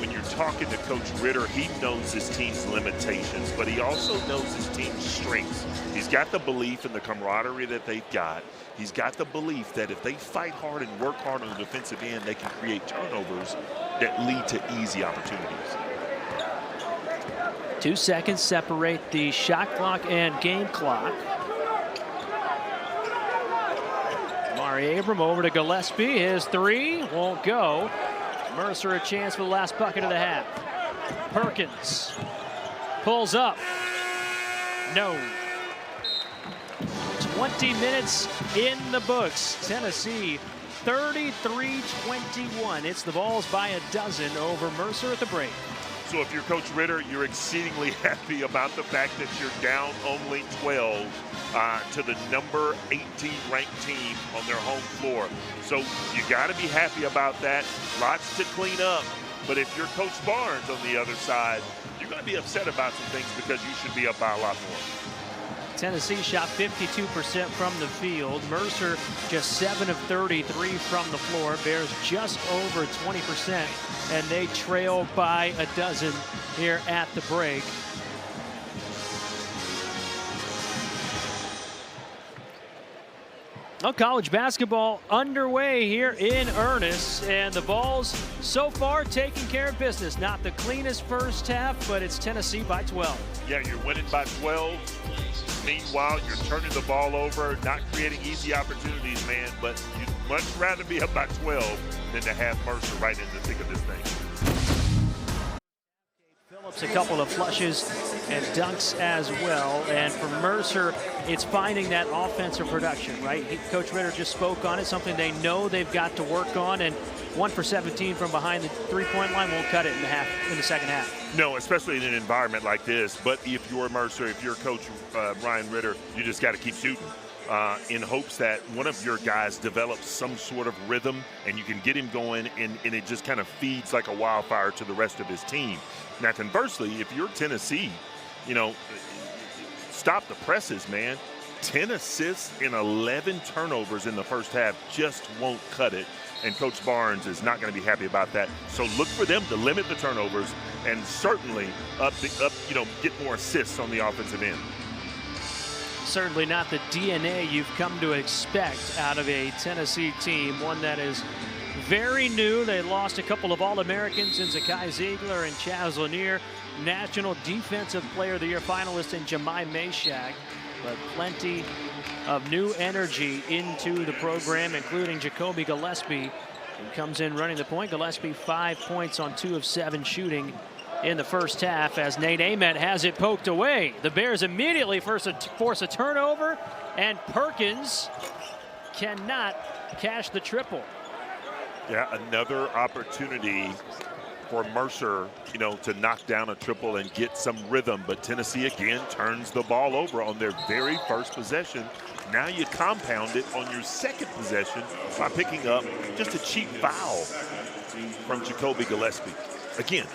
when you're talking to Coach Ritter, he knows his team's limitations, but he also knows his team's strengths. He's got the belief in the camaraderie that they've got. He's got the belief that if they fight hard and work hard on the defensive end, they can create turnovers that lead to easy opportunities. 2 seconds separate the shot clock and game clock. Mari Abram over to Gillespie. His 3 won't go. Mercer a chance for the last bucket of the half. Perkins pulls up. No. 20 minutes in the books. Tennessee 33-21. It's the Vols by a dozen over Mercer at the break. So if you're Coach Ritter, you're exceedingly happy about the fact that you're down only 12 to the number 18 ranked team on their home floor. So you got to be happy about that. Lots to clean up. But if you're Coach Barnes on the other side, you're going to be upset about some things, because you should be up by a lot more. Tennessee shot 52% from the field. Mercer just 7 of 33 from the floor. Bears just over 20%, and they trail by a dozen here at the break. Well, college basketball underway here in earnest, and the Vols so far taking care of business. Not the cleanest first half, but it's Tennessee by 12. Yeah, you're winning by 12. Meanwhile, you're turning the ball over, not creating easy opportunities, man. But you'd much rather be up by 12 than to have Mercer right in the thick of this thing. Phillips a couple of flushes and dunks as well. And for Mercer, it's finding that offensive production, right? Coach Ritter just spoke on it, something they know they've got to work on. And 1 for 17 from behind the three-point line won't cut it in the second half. No, especially in an environment like this. But if you're Mercer, if you're Coach Ryan Ritter, you just got to keep shooting in hopes that one of your guys develops some sort of rhythm and you can get him going, and it just kind of feeds like a wildfire to the rest of his team. Now, conversely, if you're Tennessee, you know, stop the presses, man. 10 assists and 11 turnovers in the first half just won't cut it. And Coach Barnes is not going to be happy about that. So look for them to limit the turnovers and certainly get more assists on the offensive end. Certainly not the DNA you've come to expect out of a Tennessee team, one that is very new. They lost a couple of All-Americans in Zakai Ziegler and Chaz Lanier, National Defensive Player of the Year finalist in Jemai Meshack, but plenty of new energy into the program, including Jacoby Gillespie, who comes in running the point. Gillespie 5 points on 2 of 7 shooting in the first half as Nate Ament has it poked away. The Bears immediately force a turnover, and Perkins cannot cash the triple. Yeah, another opportunity for Mercer, to knock down a triple and get some rhythm. But Tennessee again turns the ball over on their very first possession. Now you compound it on your second possession by picking up just a cheap foul from Jacoby Gillespie. Again,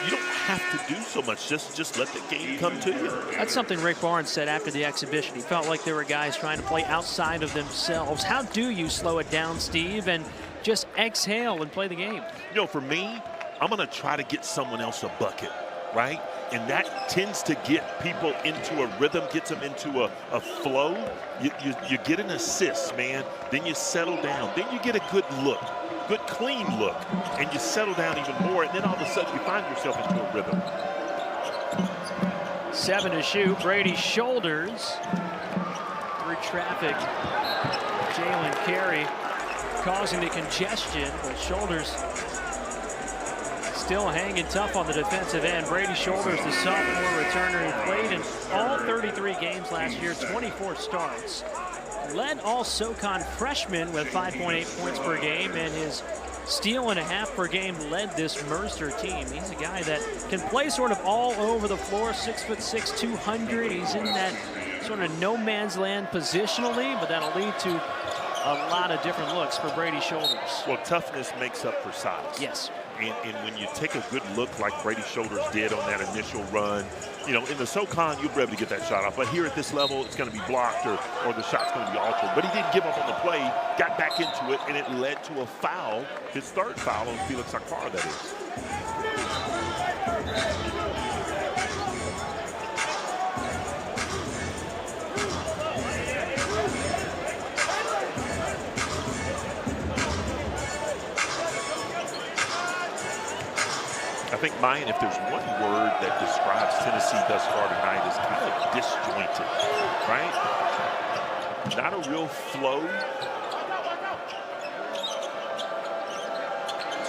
you don't have to do so much. Just let the game come to you. That's something Rick Barnes said after the exhibition. He felt like there were guys trying to play outside of themselves. How do you slow it down, Steve, and just exhale and play the game? For me, I'm going to try to get someone else a bucket, right? And that tends to get people into a rhythm, gets them into a flow. You get an assist, man. Then you settle down. Then you get a good look, good clean look, and you settle down even more. And then all of a sudden you find yourself into a rhythm. 7 to shoot. Brady shoulders through traffic. Jalen Carey causing the congestion, but Shoulders still hanging tough on the defensive end. Brady Shoulders, the sophomore returner who played in all 33 games last year, 24 starts. Led all SoCon freshmen with 5.8 points per game, and his steal and a half per game led this Mercer team. He's a guy that can play sort of all over the floor, 6'6", 200. He's in that sort of no man's land positionally, but that'll lead to a lot of different looks for Brady Shoulders. Well, toughness makes up for size. Yes. And when you take a good look like Brady Shoulders did on that initial run, in the SoCon, you'll be able to get that shot off. But here at this level, it's going to be blocked or the shot's going to be altered. But he didn't give up on the play, got back into it, and it led to a foul, his third foul on Felix Akbar, that is. I think, Mayan, if there's one word that describes Tennessee thus far tonight, is kind of disjointed, right? Not a real flow.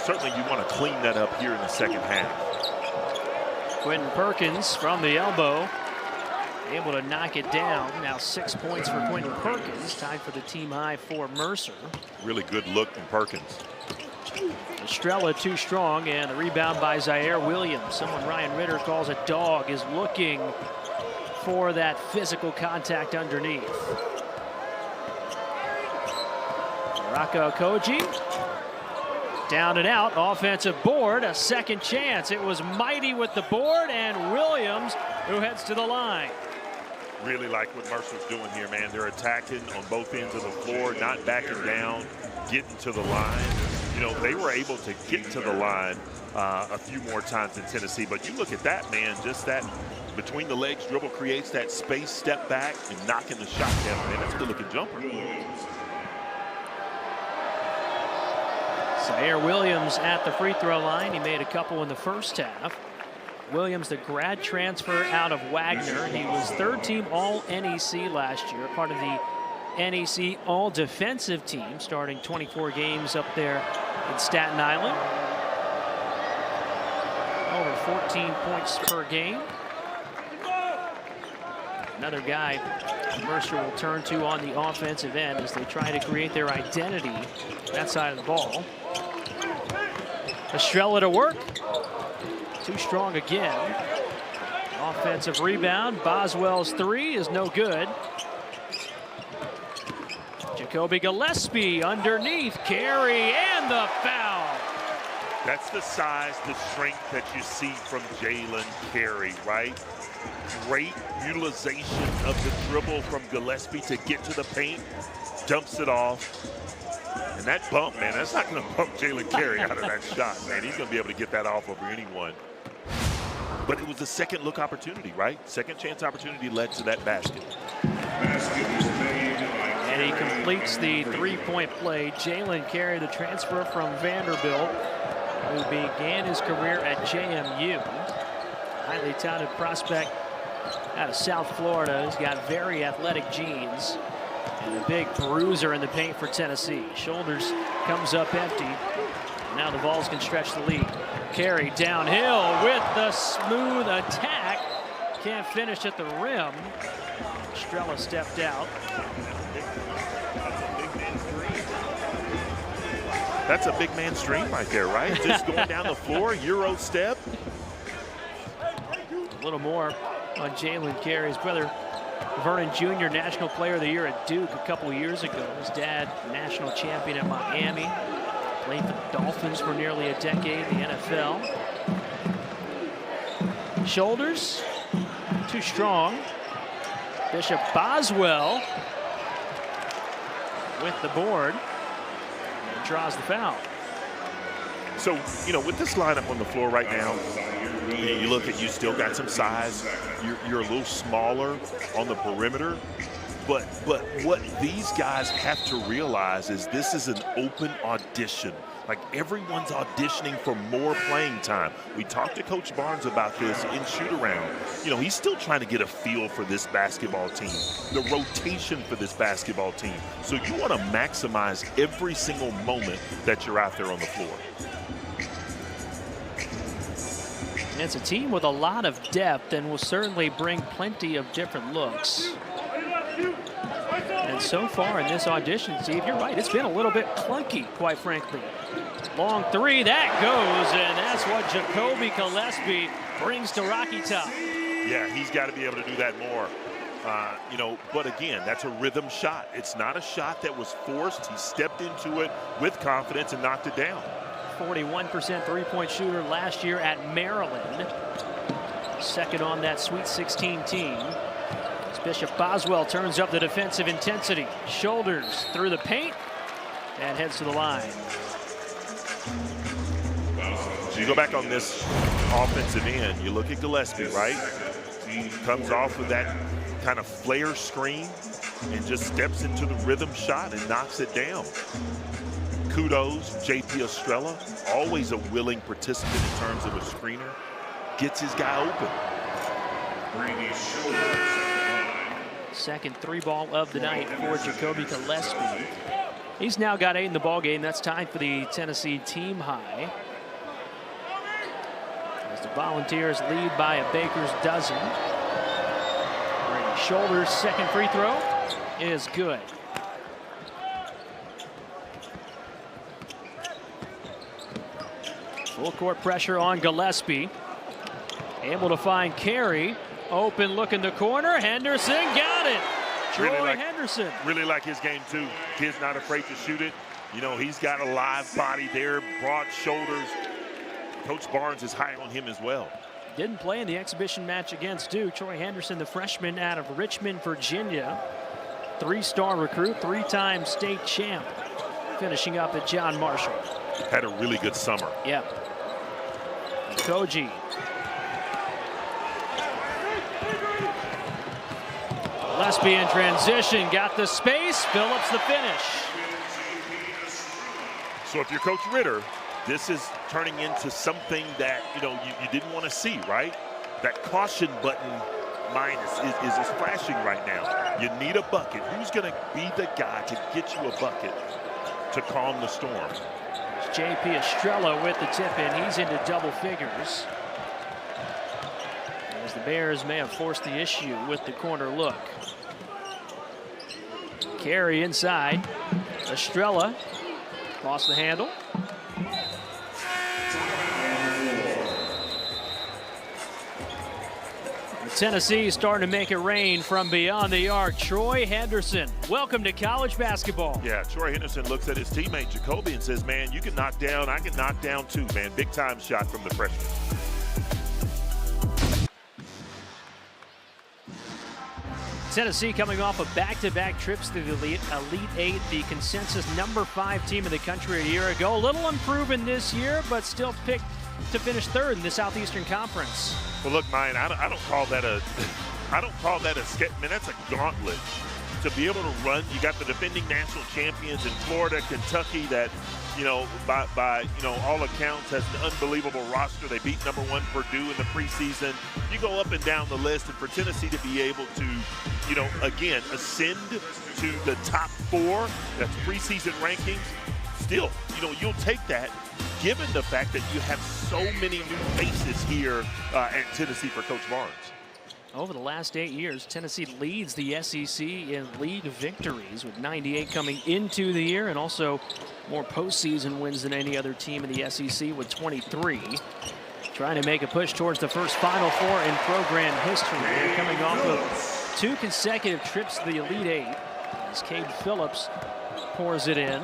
Certainly you want to clean that up here in the second half. Quentin Perkins from the elbow, able to knock it down. Now 6 points for Quentin Perkins, tied for the team high for Mercer. Really good look from Perkins. Estrella too strong, and the rebound by Zaire Williams. Someone Ryan Ritter calls a dog, is looking for that physical contact underneath. Raka Okoji, down and out, offensive board, a second chance. It was Mighty with the board, and Williams who heads to the line. Really like what Mercer's doing here, man. They're attacking on both ends of the floor, not backing down, getting to the line. They were able to get to the line a few more times in Tennessee, but you look at that, man, just that between the legs dribble creates that space, step back, and knocking the shot down, man. That's a good-looking jumper. Zaire Williams at the free throw line. He made a couple in the first half. Williams, the grad transfer out of Wagner. He was third team All-NEC last year, part of the NEC All-Defensive team, starting 24 games up there in Staten Island. Over 14 points per game. Another guy Mercer will turn to on the offensive end as they try to create their identity that side of the ball. Estrella to work. Too strong again. Offensive rebound. Boswell's three is no good. Jacoby Gillespie underneath. Carey and the foul. That's the size, the strength that you see from Jalen Carey, right? Great utilization of the dribble from Gillespie to get to the paint. Dumps it off. And that bump, man, that's not going to bump Jalen Carey out of that shot, man. He's going to be able to get that off over anyone. But it was a second look opportunity, right? Second chance opportunity led to that basket. And he completes the three-point play. Jalen Carey, the transfer from Vanderbilt, who began his career at JMU. Highly touted prospect out of South Florida. He's got very athletic genes. And a big bruiser in the paint for Tennessee. Shoulders comes up empty. Now the Vols can stretch the lead. Carey downhill with the smooth attack. Can't finish at the rim. Estrella stepped out. That's a big man's dream right there, right? Just going down the floor, Euro step. A little more on Jalen Carey's brother. Vernon Jr., National Player of the Year at Duke a couple of years ago. His dad, national champion at Miami. Played for the Dolphins for nearly a decade in the NFL. Shoulders, too strong. Bishop Boswell with the board. And draws the foul. So, you know, with this lineup on the floor right now, you look at, you still got some size. You're a little smaller on the perimeter. But what these guys have to realize is this is an open audition. Like, everyone's auditioning for more playing time. We talked to Coach Barnes about this in shoot-around. You know, he's still trying to get a feel for this basketball team, the rotation for this basketball team. So you want to maximize every single moment that you're out there on the floor. It's a team with a lot of depth and will certainly bring plenty of different looks. And so far in this audition, Steve, you're right, it's been a little bit clunky, quite frankly. Long three, that goes, and that's what Jacoby Gillespie brings to Rocky Top. Yeah, he's got to be able to do that more. You know, but again, that's a rhythm shot. It's not a shot that was forced. He stepped into it with confidence and knocked it down. 41% three-point shooter last year at Maryland. Second on that Sweet 16 team. As Bishop Boswell turns up the defensive intensity. Shoulders through the paint and heads to the line. So you go back on this offensive end, you look at Gillespie, right? He comes off with that kind of flare screen and just steps into the rhythm shot and knocks it down. Kudos, JP Estrella, always a willing participant in terms of a screener. Gets his guy open. Second three ball of the night for Jacoby Gillespie. He's now got 8 in the ball game. That's tied for the Tennessee team high. As the Volunteers lead by a baker's dozen. Brady Shoulders' second free throw is good. Full court pressure on Gillespie. Able to find Carey. Open look in the corner. Henderson got it. Troy Henderson. Really like his game too. Kid's not afraid to shoot it. You know, he's got a live body there, broad shoulders. Coach Barnes is high on him as well. Didn't play in the exhibition match against Duke. Troy Henderson, the freshman out of Richmond, Virginia. 3-star recruit, 3-time state champ. Finishing up at John Marshall. Had a really good summer. Yeah. Koji. Gillespie in transition, got the space, Phillips the finish. So if you're Coach Ritter, this is turning into something that, you know, you didn't want to see, right? That caution button is flashing right now. You need a bucket. Who's going to be the guy to get you a bucket to calm the storm? It's JP Estrella with the tip in. He's into double figures. As the Bears may have forced the issue with the corner look. Carey inside. Estrella lost the handle. Tennessee starting to make it rain from beyond the arc. Troy Henderson, welcome to college basketball. Yeah, Troy Henderson looks at his teammate Jacoby and says, man, you can knock down, I can knock down too, man. Big time shot from the freshman. Tennessee coming off of back-to-back trips to the Elite Eight, the consensus #5 team in the country a year ago. A little unproven this year, but still picked to finish third in the Southeastern Conference. Well, look, Mine, I don't call that a man, that's a gauntlet. To be able to run, you got the defending national champions in Florida, Kentucky, that, you know, by all accounts has an unbelievable roster. They beat #1 Purdue in the preseason. You go up and down the list, and for Tennessee to be able to, you know, again, ascend to the top 4, that's preseason rankings, still, you know, you'll take that given the fact that you have so many new faces here at Tennessee for Coach Barnes. Over the last 8 years, Tennessee leads the SEC in league victories, with 98 coming into the year, and also more postseason wins than any other team in the SEC with 23. Trying to make a push towards the first Final Four in program history. They're coming off of 2 consecutive trips to the Elite Eight, as Cade Phillips pours it in.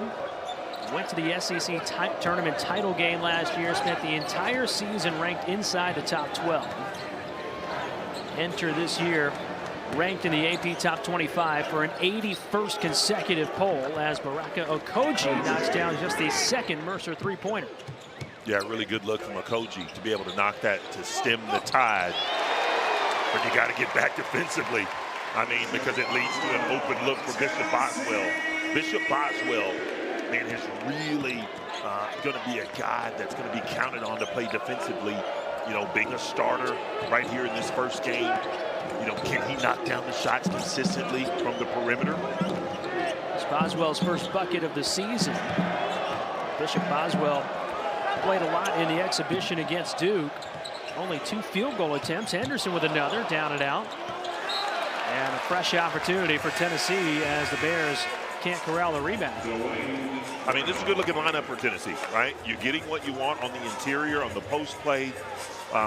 Went to the SEC tournament title game last year, spent the entire season ranked inside the top 12. Enter this year ranked in the AP Top 25 for an 81st consecutive poll, as Baraka Okogie knocks down just the 2nd Mercer three-pointer. Yeah, really good look from Okogie to be able to knock that to stem the tide. But you got to get back defensively. I mean, because it leads to an open look for Bishop Boswell. Bishop Boswell, man, is really going to be a guy that's going to be counted on to play defensively. You know, being a starter right here in this first game, you know, can he knock down the shots consistently from the perimeter? It's Boswell's first bucket of the season. Bishop Boswell played a lot in the exhibition against Duke. Only 2 field goal attempts. Henderson with another, down and out. And a fresh opportunity for Tennessee as the Bears can't corral the rebound. I mean, this is a good-looking lineup for Tennessee, right? You're getting what you want on the interior, on the post play.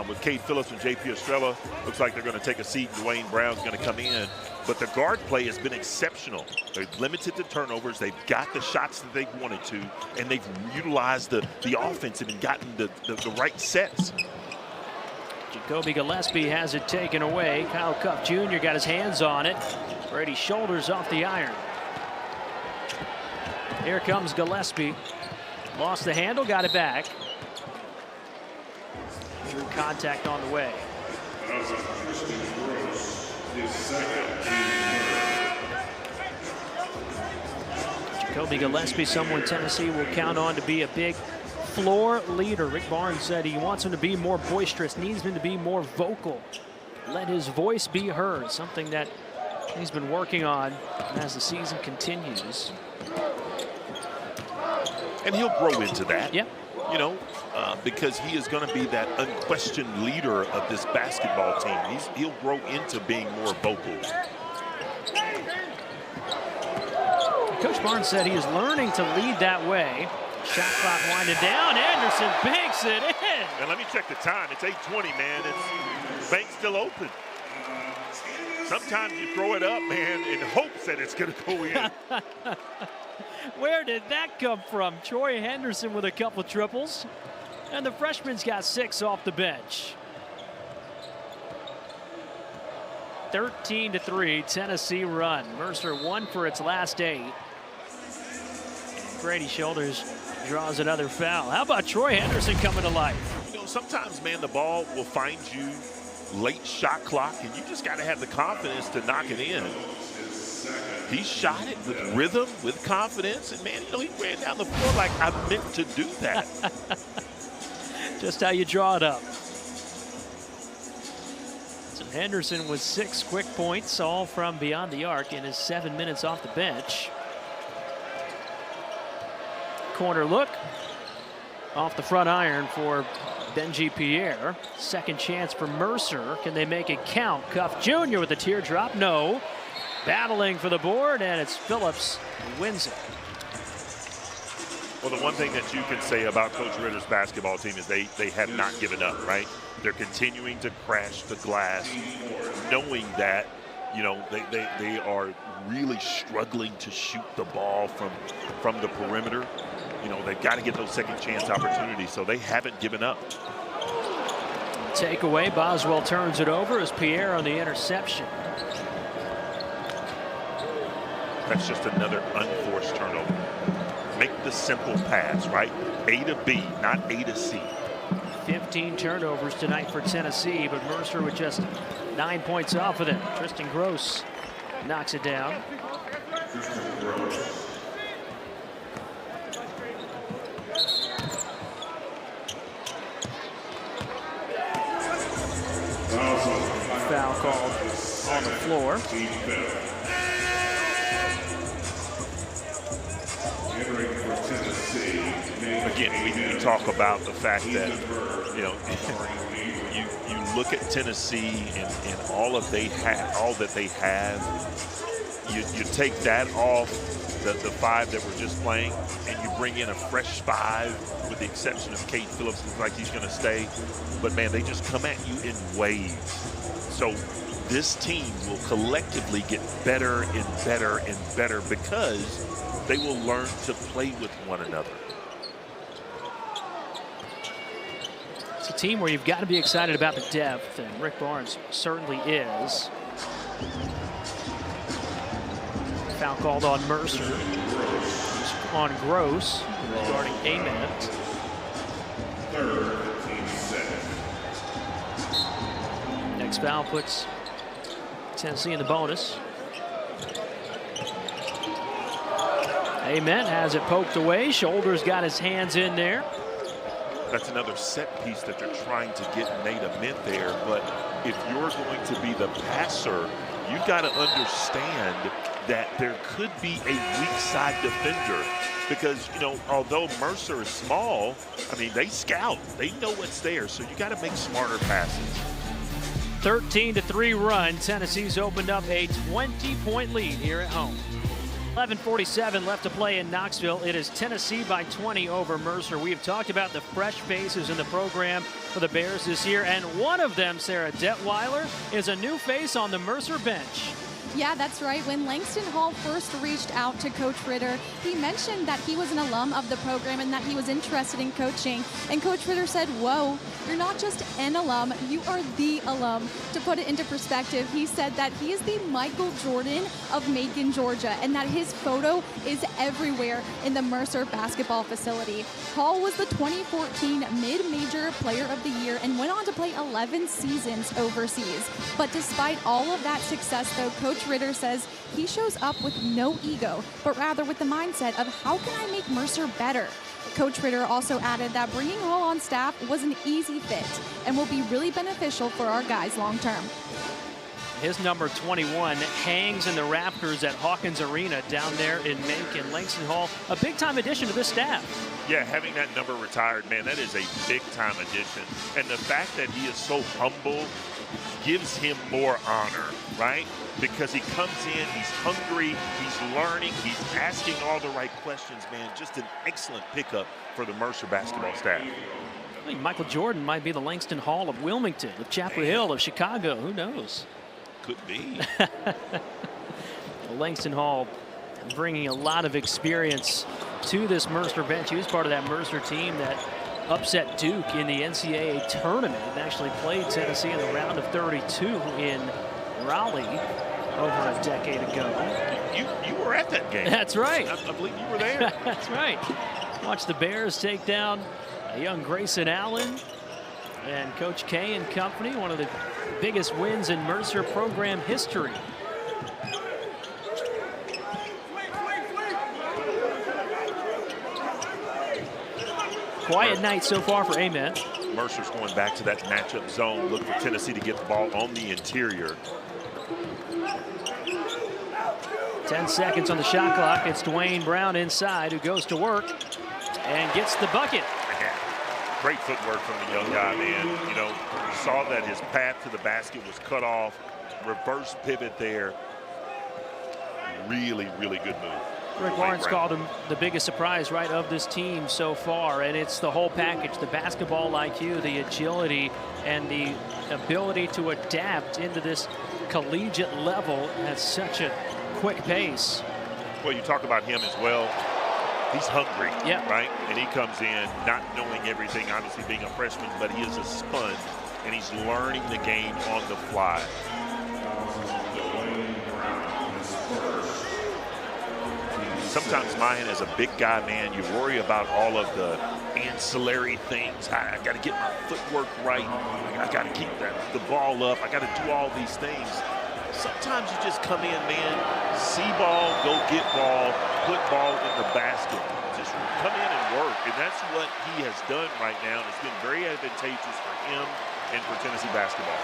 With Cade Phillips and J.P. Estrella, looks like they're going to take a seat. Dwayne Brown's going to come in. But the guard play has been exceptional. They're limited to turnovers. They've got the shots that they wanted to, and they've utilized the offensive and gotten the right sets. Jacoby Gillespie has it taken away. Kyle Cuff Jr. got his hands on it. Brady shoulders off the iron. Here comes Gillespie. Lost the handle, got it back. Through contact on the way. Jacoby Gillespie, someone Tennessee will count on to be a big floor leader. Rick Barnes said he wants him to be more boisterous, needs him to be more vocal. Let his voice be heard, something that he's been working on as the season continues. And he'll grow into that. Yep. You know, because he is going to be that unquestioned leader of this basketball team. He'll grow into being more vocal. Coach Barnes said he is learning to lead that way. Shot clock winding down. Anderson banks it in. And let me check the time. It's 8:20, man. Bank's still open. Sometimes you throw it up, man, in hopes that it's going to go in. Where did that come from? Troy Henderson with a couple triples. And the freshman's got 6 off the bench. 13-3, Tennessee run. Mercer won for its last 8. Brady Shoulders draws another foul. How about Troy Henderson coming to life? You know, sometimes, man, the ball will find you late shot clock, and you just got to have the confidence to knock it in. He shot it with rhythm, with confidence, and man, you know, he ran down the floor like I meant to do that. Just how you draw it up. So Henderson with 6 quick points, all from beyond the arc in his 7 minutes off the bench. Corner look off the front iron for Benji Pierre. Second chance for Mercer. Can they make it count? Cuff Jr. with a teardrop. No. Battling for the board, and it's Phillips who wins it. Well, the one thing that you can say about Coach Ritter's basketball team is they have not given up, right? They're continuing to crash the glass, knowing that, you know, they are really struggling to shoot the ball from the perimeter. You know, they've got to get those second chance opportunities, so they haven't given up. Takeaway, Boswell turns it over as Pierre on the interception. That's just another unforced turnover. Make the simple pass, right? A to B, not A to C. 15 turnovers tonight for Tennessee, but Mercer with just 9 points off of them. Tristan Gross knocks it down. Foul called on the floor. Again, we talk about the fact that, you know, you look at Tennessee and all that they have. You take that off the five that were just playing, and you bring in a fresh five, with the exception of Cade Phillips. Looks like he's going to stay, but man, they just come at you in waves. So this team will collectively get better and better and better because they will learn to play with one another. It's a team where you've got to be excited about the depth, and Rick Barnes certainly is. Foul called on Mercer. On Gross, regarding Ament. Next foul puts Tennessee in the bonus. Ament has it poked away. Shoulders got his hands in there. That's another set piece that they're trying to get Nate Ament there. But if you're going to be the passer, you've got to understand that there could be a weak side defender. Because, you know, although Mercer is small, I mean, they scout. They know what's there. So you got to make smarter passes. 13-3 run. Tennessee's opened up a 20-point lead here at home. 11:47 left to play in Knoxville. It is Tennessee by 20 over Mercer. We have talked about the fresh faces in the program for the Bears this year, and one of them, Sarah Detweiler, is a new face on the Mercer bench. Yeah, that's right. When Langston Hall first reached out to Coach Ritter, he mentioned that he was an alum of the program and that he was interested in coaching. And Coach Ritter said, whoa, you're not just an alum, you are the alum. To put it into perspective, he said that he is the Michael Jordan of Macon, Georgia, and that his photo is everywhere in the Mercer basketball facility. Hall was the 2014 Mid-Major Player of the Year and went on to play 11 seasons overseas. But despite all of that success, though, Coach Ritter says he shows up with no ego, but rather with the mindset of how can I make Mercer better? Coach Ritter also added that bringing Hall on staff was an easy fit and will be really beneficial for our guys long term. His number 21 hangs in the rafters at Hawkins Arena down there in Macon. Langston Hall, a big-time addition to this staff. Yeah, having that number retired, man, that is a big-time addition. And the fact that he is so humble gives him more honor, right? Because he comes in, he's hungry, he's learning, he's asking all the right questions, man. Just an excellent pickup for the Mercer basketball staff. I think Michael Jordan might be the Langston Hall of Wilmington, of Chapel Hill, of Chicago. Who knows? Could be. Langston Hall bringing a lot of experience to this Mercer bench. He was part of that Mercer team that upset Duke in the NCAA tournament and actually played Tennessee in the round of 32 in Raleigh over a decade ago. You were at that game. That's right. I believe you were there. That's right. Watch the Bears take down a young Grayson Allen and Coach K and company, one of the biggest wins in Mercer program history. Quiet night so far for Ament. Mercer's going back to that matchup zone. Look for Tennessee to get the ball on the interior. 10 seconds on the shot clock. It's Dwayne Brown inside who goes to work and gets the bucket. Great footwork from the young guy, man. You know, saw that his path to the basket was cut off. Reverse pivot there. Really, really good move. Rick Barnes called him the biggest surprise, right, of this team so far, and it's the whole package, the basketball IQ, the agility, and the ability to adapt into this collegiate level at such a quick pace. Well, you talk about him as well. He's hungry, yeah, right? And he comes in not knowing everything, obviously being a freshman, but he is a sponge, and he's learning the game on the fly. sometimes Mayan, as a big guy, man, you worry about all of the ancillary things. I got to get my footwork right. I got to keep the ball up. I got to do all these things. Sometimes you just come in, man, see ball, go get ball, put ball in the basket. Just come in and work, and that's what he has done right now. It's been very advantageous for him and for Tennessee basketball.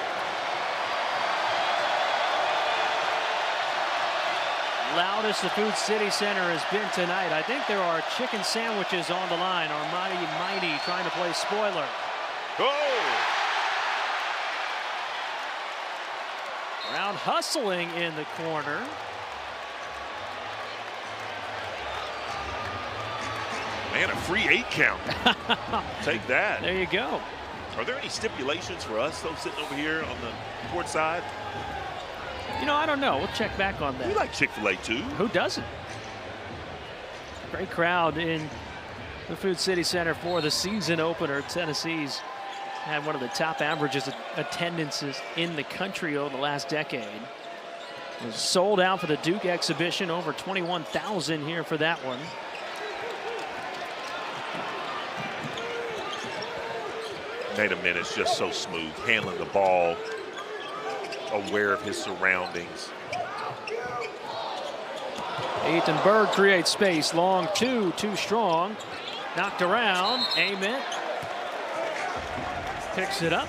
Loud as the Food City Center has been tonight. I think there are chicken sandwiches on the line. Our mighty trying to play spoiler. Oh! Brown hustling in the corner. Man, a free 8 count. Take that. There you go. Are there any stipulations for us, though, sitting over here on the court side? You know, I don't know. We'll check back on that. We like Chick-fil-A, too. Who doesn't? Great crowd in the Food City Center for the season opener. Tennessee's had one of the top averages of attendances in the country over the last decade. It was sold out for the Duke exhibition. Over 21,000 here for that one. Nate Minutes just so smooth, handling the ball, aware of his surroundings. Ethan Berg creates space. Long two, too strong. Knocked around. Amen. Picks it up.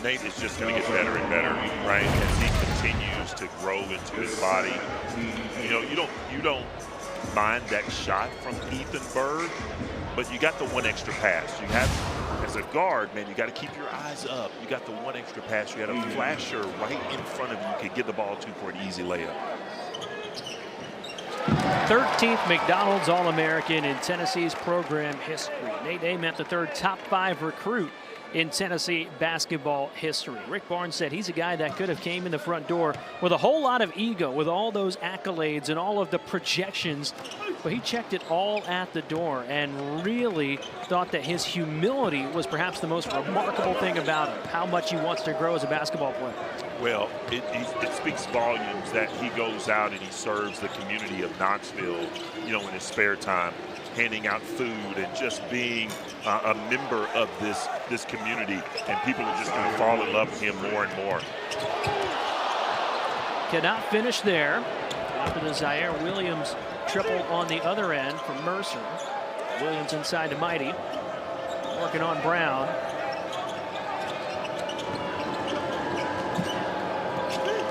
Nate is just going to get better and better, right, as he continues to grow into his body. You know, you don't mind that shot from Ethan Berg, but you got the one extra pass. You have, as a guard, man, you got to keep your eyes up. You got the one extra pass. You had a flasher right in front of you. You could get the ball to for an easy layup. 13th McDonald's All-American in Tennessee's program history. Nate Ament, the third top 5 recruit in Tennessee basketball history. Rick Barnes said he's a guy that could have came in the front door with a whole lot of ego, with all those accolades and all of the projections, but he checked it all at the door and really thought that his humility was perhaps the most remarkable thing about him, how much he wants to grow as a basketball player. Well, it speaks volumes that he goes out and he serves the community of Knoxville, you know, in his spare time, handing out food and just being a member of this community, and people are just going to fall in love with him more and more. Cannot finish there after the Zaire Williams triple on the other end from Mercer. Williams inside to Mighty, working on Brown.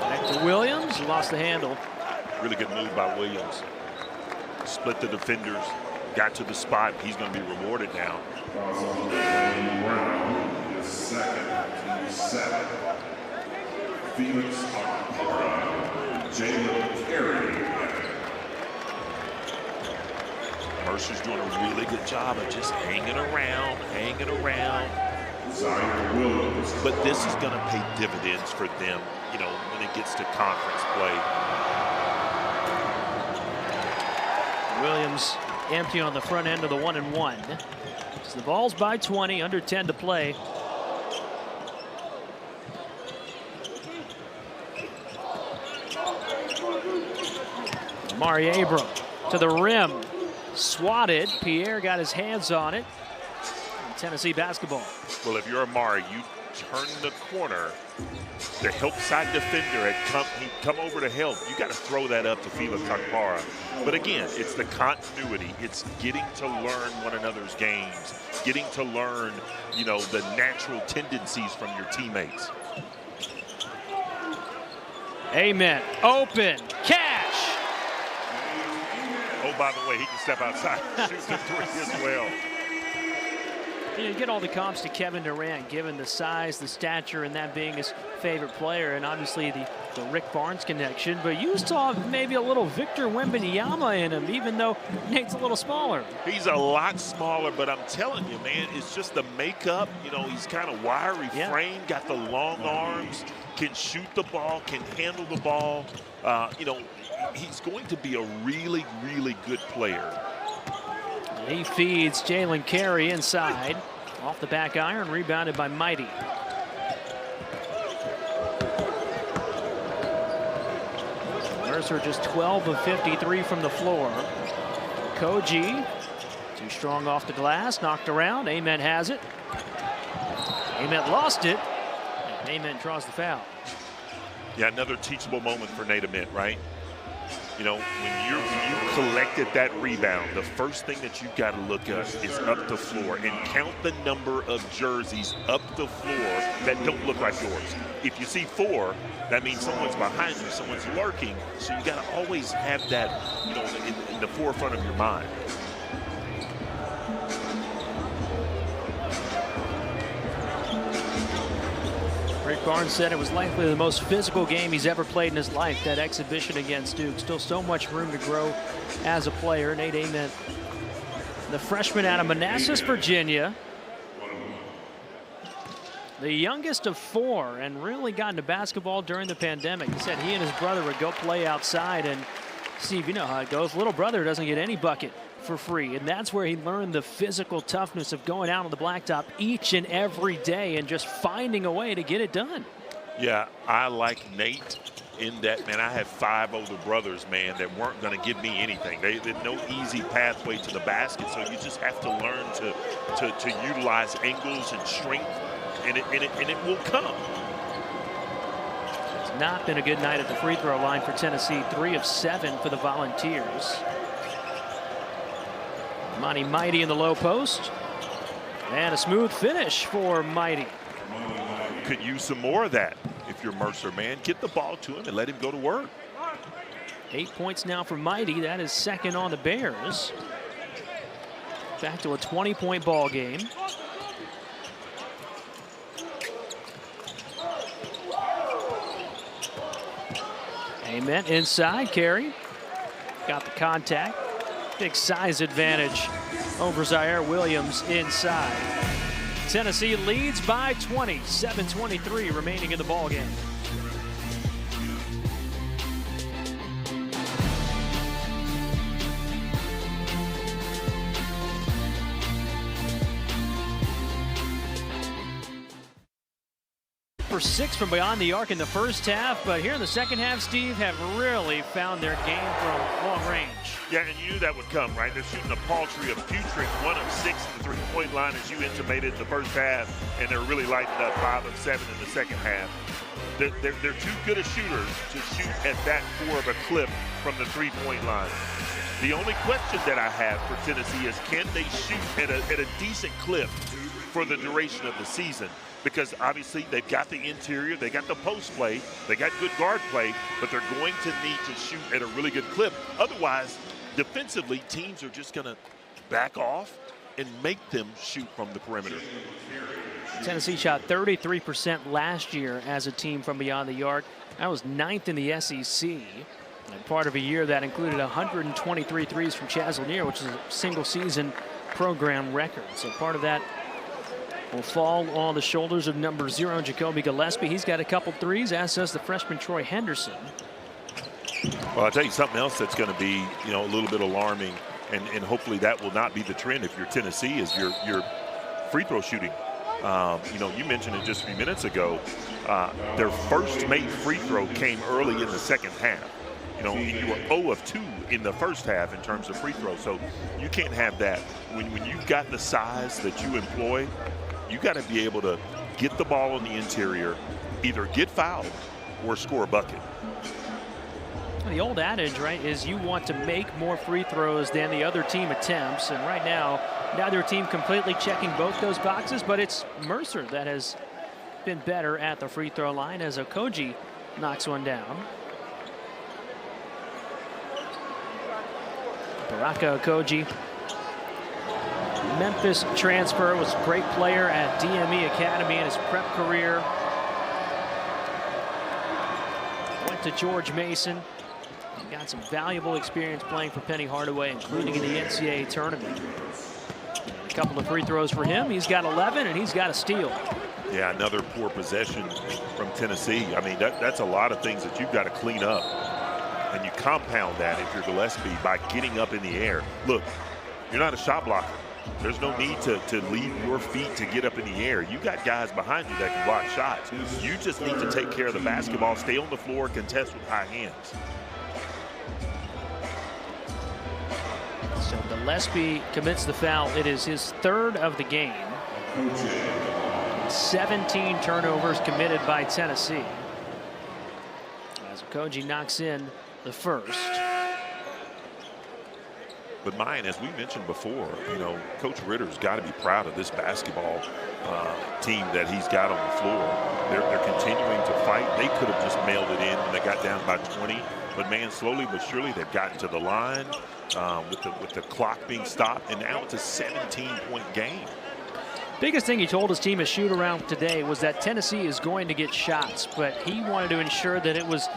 Back to Williams, he lost the handle. Really good move by Williams. Split the defenders, got to the spot. He's going to be rewarded now. Brown is second, team 7. Felix Akpara, Jalen Carey. Mercer's doing a really good job of just hanging around. Zaire Williams. But this is going to pay dividends for them, you know, when it gets to conference play. Williams empty on the front end of the 1-and-1. It's the Vols by 20, under 10 to play. Amari Abram to the rim. Swatted. Pierre got his hands on it. Tennessee basketball. Well, if you're Amari, you turn the corner. The help side defender had come over to help. You got to throw that up to Felix Akpara. But again, it's the continuity. It's getting to learn one another's games, getting to learn, you know, the natural tendencies from your teammates. Amen. Open. Cash. Oh, by the way, he can step outside and shoot the 3 as well. You get all the comps to Kevin Durant, given the size, the stature, and that being his favorite player, and obviously the Rick Barnes connection. But you saw maybe a little Victor Wembanyama in him, even though Nate's a little smaller. He's a lot smaller, but I'm telling you, man, it's just the makeup. You know, he's kind of wiry frame, got the long arms, can shoot the ball, can handle the ball. You know, he's going to be a really, really good player. He feeds Jalen Carey inside. Off the back iron, rebounded by Mighty. Mercer just 12 of 53 from the floor. Koji, too strong off the glass, knocked around. Ament has it. Ament lost it. And Ament draws the foul. Yeah, another teachable moment for Nate Ament, right? You know, when you collected that rebound, the first thing that you've got to look at is up the floor and count the number of jerseys up the floor that don't look like yours. If you see 4, that means someone's behind you, someone's lurking. So you got to always have that, you know, in the forefront of your mind. Rick Barnes said it was likely the most physical game he's ever played in his life, that exhibition against Duke. Still so much room to grow as a player. Nate Ament, the freshman out of Manassas, Virginia. The youngest of 4 and really got into basketball during the pandemic. He said he and his brother would go play outside, and Steve, you know how it goes. Little brother doesn't get any bucket for free, and that's where he learned the physical toughness of going out on the blacktop each and every day and just finding a way to get it done. Yeah, I like Nate in that, man, I have 5 older brothers, man, that weren't going to give me anything. There's no easy pathway to the basket, so you just have to learn to utilize angles and strength, and it will come. It's not been a good night at the free throw line for Tennessee. 3 of 7 for the Volunteers. Monty Mighty in the low post. And a smooth finish for Mighty. Could use some more of that if you're Mercer, man. Get the ball to him and let him go to work. 8 points now for Mighty. That is second on the Bears. Back to a 20-point ball game. Ament inside, carry. Got the contact. Big size advantage over Zaire Williams inside. Tennessee leads by 20, 7:23 remaining in the ball game. For 6 from beyond the arc in the first half, but here in the second half, Steve, have really found their game from long range. Yeah, and you knew that would come, right? They're shooting a paltry of putrid 1 of 6 at the three-point line, as you intimated in the first half, and they're really lighting up 5 of 7 in the second half. They're too good a shooters to shoot at that poor of a clip from the three-point line. The only question that I have for Tennessee is, can they shoot at a decent clip for the duration of the season? Because obviously they've got the interior, they got the post play, they got good guard play, but they're going to need to shoot at a really good clip. Otherwise, defensively, teams are just going to back off and make them shoot from the perimeter. Tennessee shot 33% last year as a team from beyond the arc. That was 9th in the SEC. And part of a year that included 123 threes from Chaz Lanier, which is a single season program record. So part of that will fall on the shoulders of number 0, Jacoby Gillespie. He's got a couple threes, as does the freshman Troy Henderson. Well, I'll tell you something else that's going to be, you know, a little bit alarming, and hopefully that will not be the trend if you're Tennessee, is your free throw shooting. You know, you mentioned it just a few minutes ago. Their first made free throw came early in the second half. You know, you were 0 of 2 in the first half in terms of free throws, so you can't have that. When you've got the size that you employ, you got to be able to get the ball on the interior, either get fouled or score a bucket. The old adage, right, is you want to make more free throws than the other team attempts. And right now, neither team completely checking both those boxes, but it's Mercer that has been better at the free throw line as Okoji knocks one down. Baraka Okoji, Memphis transfer, was a great player at DME Academy in his prep career. Went to George Mason. Got some valuable experience playing for Penny Hardaway, including in the NCAA tournament. A couple of free throws for him. He's got 11, and he's got a steal. Yeah, another poor possession from Tennessee. I mean, that's a lot of things that you've got to clean up. And you compound that if you're Gillespie by getting up in the air. Look, you're not a shot blocker. There's no need to leave your feet to get up in the air. You got guys behind you that can block shots. You just need to take care of the basketball, stay on the floor, contest with high hands. So Gillespie commits the foul. It is his third of the game. 17 turnovers committed by Tennessee. As Koji knocks in the first. But Mayan, as we mentioned before, you know, Coach Ritter's got to be proud of this basketball team that he's got on the floor. They're continuing to fight. They could have just mailed it in when they got down by 20. But man, slowly but surely they've gotten to the line with the clock being stopped, and now it's a 17-point game. Biggest thing he told his team at shoot around today was that Tennessee is going to get shots, but he wanted to ensure that it was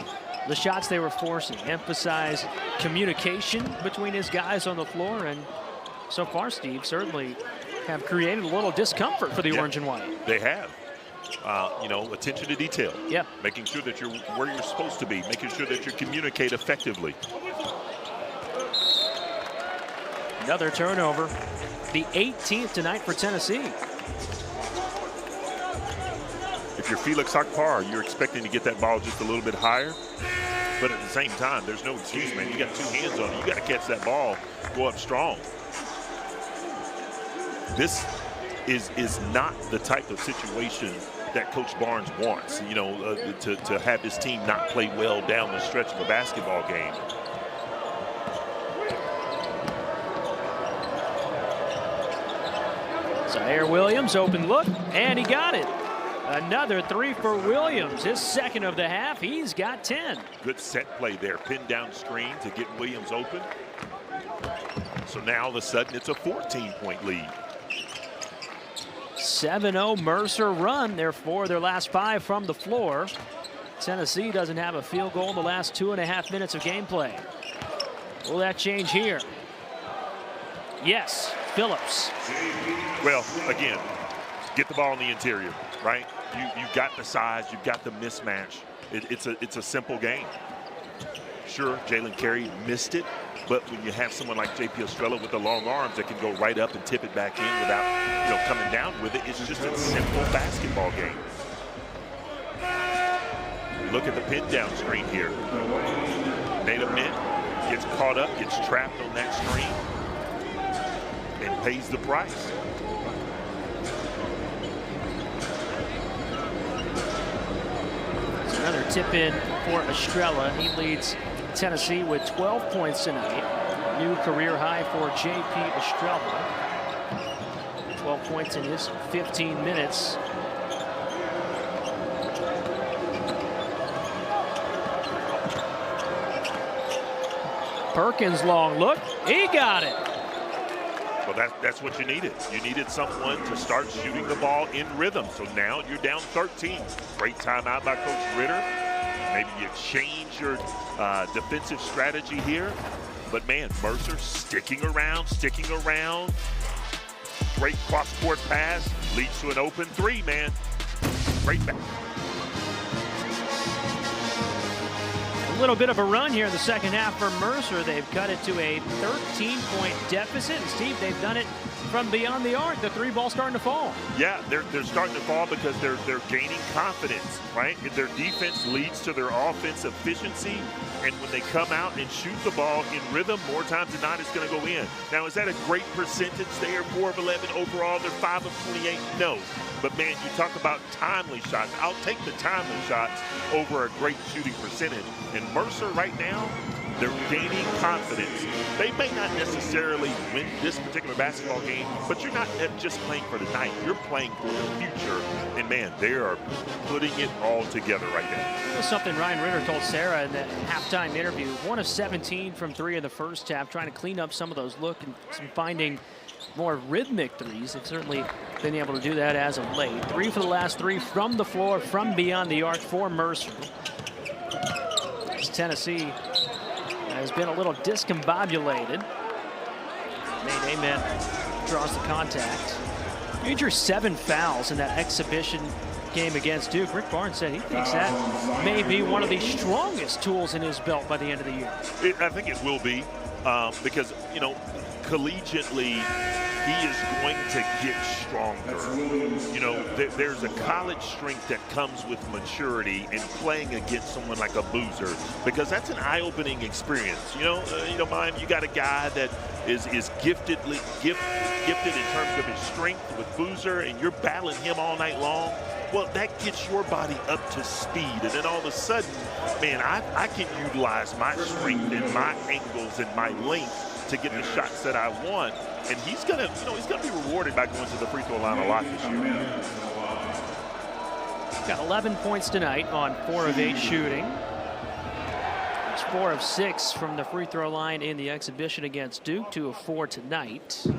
the shots they were forcing. Emphasize communication between his guys on the floor, and so far, Steve, certainly have created a little discomfort for the orange and white. They have. You know, attention to detail. Yeah. Making sure that you're where you're supposed to be, making sure that you communicate effectively. Another turnover, the 18th tonight for Tennessee. If you're Felix Akpar, you're expecting to get that ball just a little bit higher. But at the same time, there's no excuse, man. You got two hands on it. You got to catch that ball, go up strong. This is not the type of situation that Coach Barnes wants, you know, to have his team not play well down the stretch of a basketball game. Zaire Williams, open look, and he got it. Another three for Williams, his second of the half. He's got 10. Good set play there, pinned down screen to get Williams open. So now all of a sudden it's a 14-point lead. 7-0 Mercer run, therefore their last 5 from the floor. Tennessee doesn't have a field goal in the last 2.5 minutes of gameplay. Will that change here? Yes, Phillips. Well, again, get the ball in the interior, right? You've got the size, you've got the mismatch. It's a simple game. Sure, Jalen Carey missed it, but when you have someone like J.P. Estrella with the long arms that can go right up and tip it back in without, you know, coming down with it, it's just a simple basketball game. Look at the pin down screen here. Native Mint gets caught up, gets trapped on that screen, and pays the price. It's another tip in for Estrella. He leads Tennessee with 12 points tonight. New career high for J.P. Estrella. 12 points in his 15 minutes. Perkins long look, he got it. Well, that's what you needed. You needed someone to start shooting the ball in rhythm. So now you're down 13. Great timeout by Coach Ritter. Maybe you change your defensive strategy here. But man, Mercer sticking around. Great cross-court pass leads to an open three, man. Great back. A little bit of a run here in the second half for Mercer. They've cut it to a 13-point deficit. And Steve, they've done it from beyond the arc. The three ball's starting to fall. Yeah, they're starting to fall because they're gaining confidence, right? Their defense leads to their offense efficiency, and when they come out and shoot the ball in rhythm, more times than not, it's going to go in. Now, is that a great percentage? They are 4 of 11 overall. They're 5 of 28. No. But, man, you talk about timely shots. I'll take the timely shots over a great shooting percentage. And Mercer right now, they're gaining confidence. They may not necessarily win this particular basketball game, but you're not just playing for tonight. You're playing for the future. And, man, they are putting it all together right now. That's something Ryan Ritter told Sarah in the halftime interview. 1 of 17 from 3 in the first half, trying to clean up some of those look and finding more rhythmic threes. They've certainly been able to do that as of late. 3 for the last 3 from the floor, from beyond the arc for Mercer. As Tennessee has been a little discombobulated. Nate Amen draws the contact. Major 7 fouls in that exhibition game against Duke. Rick Barnes said he thinks that may be one of the strongest tools in his belt by the end of the year. I think it will be because, you know, collegiately, he is going to get stronger. You know, there's a college strength that comes with maturity and playing against someone like a Boozer, because that's an eye-opening experience. You know, Mime, you got a guy that is gifted in terms of his strength with Boozer, and you're battling him all night long. Well, that gets your body up to speed, and then all of a sudden, man, I can utilize my strength and my angles and my length to get the shots that I want. And he's gonna be rewarded by going to the free throw line a lot this year. Got 11 points tonight on 4 of 8 shooting. It's 4 of 6 from the free throw line in the exhibition against Duke. 2 of 4 tonight. He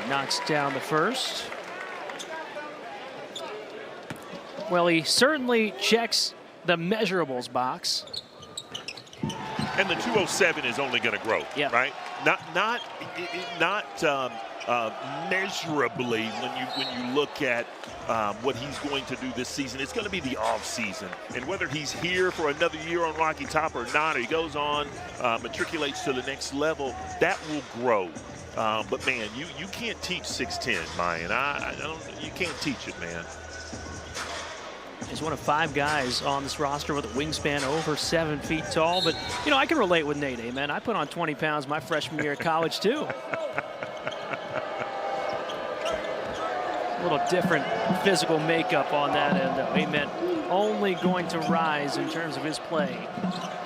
knocks down the first. Well, he certainly checks the measurables box. And the 207 is only going to grow, right? Not measurably when you look at what he's going to do this season. It's going to be the off season, and whether he's here for another year on Rocky Top or not, or he goes on, matriculates to the next level, that will grow. But man, you can't teach 6'10", Mayan. You can't teach it, man. He's one of 5 guys on this roster with a wingspan over 7 feet tall. But, you know, I can relate with Nate, man. I put on 20 pounds my freshman year of college, too. A little different physical makeup on that end, though. Amen. Only going to rise in terms of his play.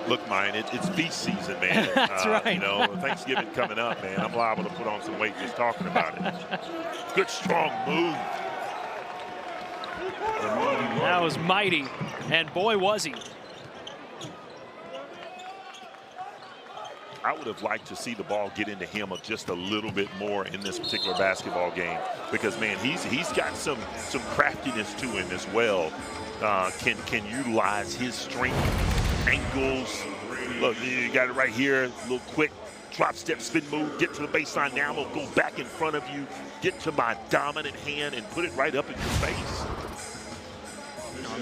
Look, Mine, it's feast season, man. That's right. You know, Thanksgiving coming up, man. I'm liable to put on some weight just talking about it. Good, strong move. That was mighty, and boy was he. I would have liked to see the ball get into him just a little bit more in this particular basketball game, because man, he's got some craftiness to him as well. Can utilize his strength, angles. Look, you got it right here. A little quick drop step spin move. Get to the baseline now. We'll go back in front of you. Get to my dominant hand and put it right up in your face.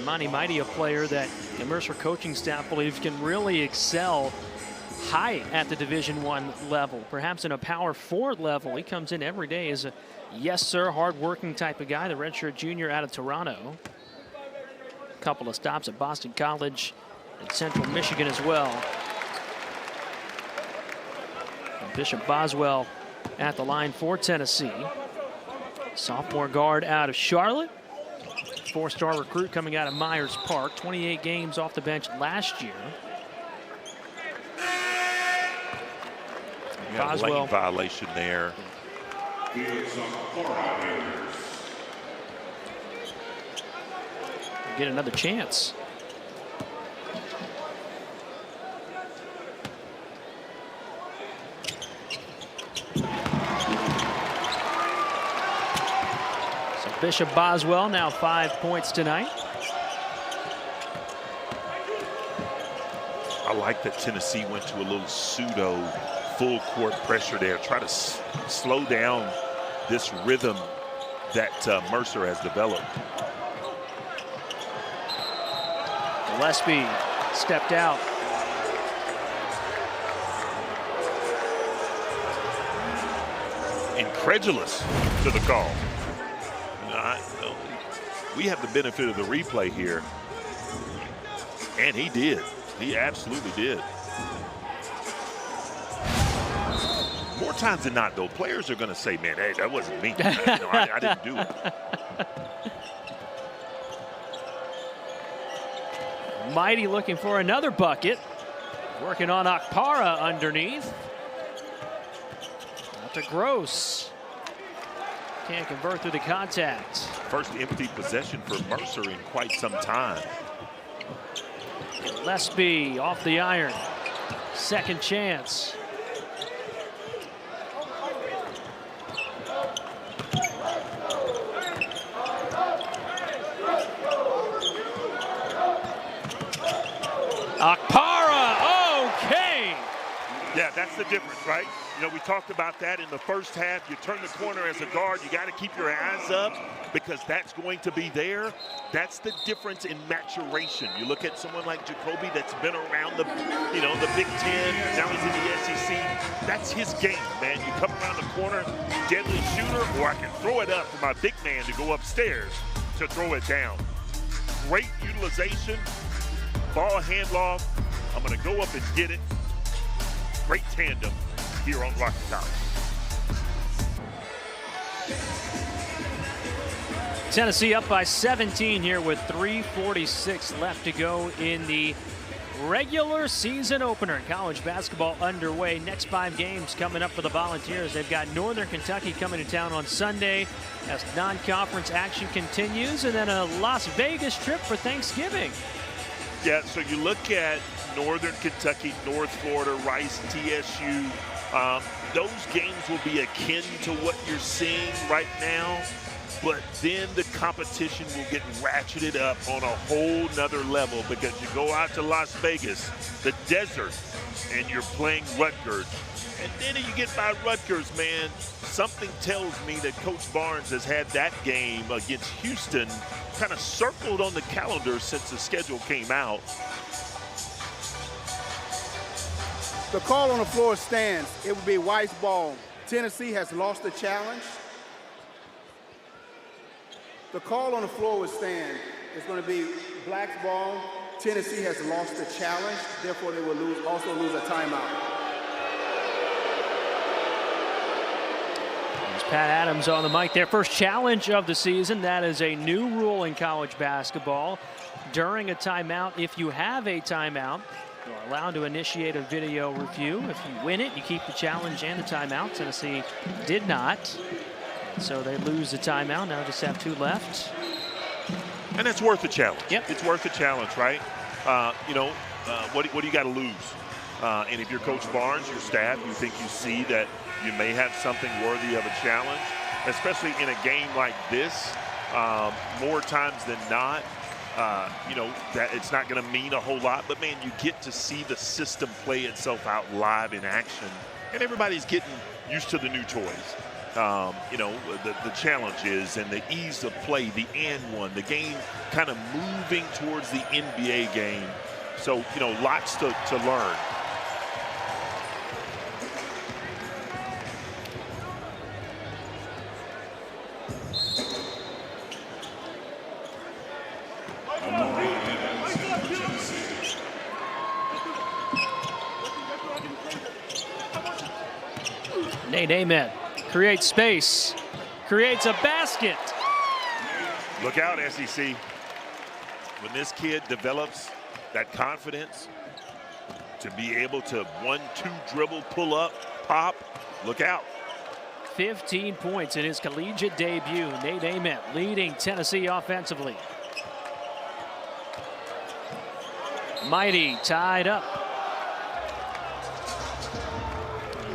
Monty Mighty, a player that the Mercer coaching staff believes can really excel high at the Division I level, perhaps in a power forward level. He comes in every day as a yes sir, hard-working type of guy, the redshirt junior out of Toronto. A couple of stops at Boston College and Central Michigan as well. And Bishop Boswell at the line for Tennessee. Sophomore guard out of Charlotte. 4-star recruit coming out of Myers Park. 28 games off the bench last year. Boswell. A lane violation there. Get another chance. Bishop Boswell now 5 points tonight. I like that Tennessee went to a little pseudo full court pressure there. Try to slow down this rhythm that Mercer has developed. Gillespie stepped out. Incredulous to the call. We have the benefit of the replay here, and he did. He absolutely did. More times than not, though, players are going to say, man, hey, that wasn't me. I didn't do it. Mighty looking for another bucket. Working on Okpara underneath. Out to Gross. Can't convert through the contact. First empty possession for Mercer in quite some time. Gillespie off the iron. Second chance. Okpara, okay. Yeah, that's the difference, right? You know, we talked about that in the first half. You turn the corner as a guard. You got to keep your eyes up because that's going to be there. That's the difference in maturation. You look at someone like Jacoby that's been around the Big Ten. Now he's in the SEC. Tennessee, that's his game, man. You come around the corner, deadly shooter, or I can throw it up for my big man to go upstairs to throw it down. Great utilization, ball handoff. I'm gonna go up and get it. Great tandem here on Rocky Top. Tennessee up by 17 here with 3:46 left to go in the regular season opener. College basketball underway. Next 5 games coming up for the Volunteers. They've got Northern Kentucky coming to town on Sunday as non-conference action continues, and then a Las Vegas trip for Thanksgiving. Yeah, so you look at Northern Kentucky, North Florida, Rice, TSU. Those games will be akin to what you're seeing right now, but then the competition will get ratcheted up on a whole nother level because you go out to Las Vegas, the desert, and you're playing Rutgers. And then you get by Rutgers, man, something tells me that Coach Barnes has had that game against Houston kind of circled on the calendar since the schedule came out. The call on the floor stands. It will be White's ball. Tennessee has lost the challenge. The call on the floor will stand. It's going to be Black's ball. Tennessee has lost the challenge. Therefore, they will also lose a timeout. There's Pat Adams on the mic there. First challenge of the season. That is a new rule in college basketball. During a timeout, if you have a timeout, you're allowed to initiate a video review. If you win it, you keep the challenge and the timeout. Tennessee did not. So they lose the timeout. Now just have 2 left. And it's worth a challenge. Yep. It's worth a challenge, right? What do you got to lose? And if you're Coach Barnes, your staff, you think you see that you may have something worthy of a challenge, especially in a game like this, more times than not, that it's not going to mean a whole lot. But, man, you get to see the system play itself out live in action. And everybody's getting used to the new toys. The challenges and the ease of play, the and one, the game kind of moving towards the NBA game. So, lots to learn. Nate Amen creates space, creates a basket. Look out, SEC. When this kid develops that confidence to be able to 1-2 dribble, pull up, pop, look out. 15 points in his collegiate debut. Nate Amen leading Tennessee offensively. Mighty tied up.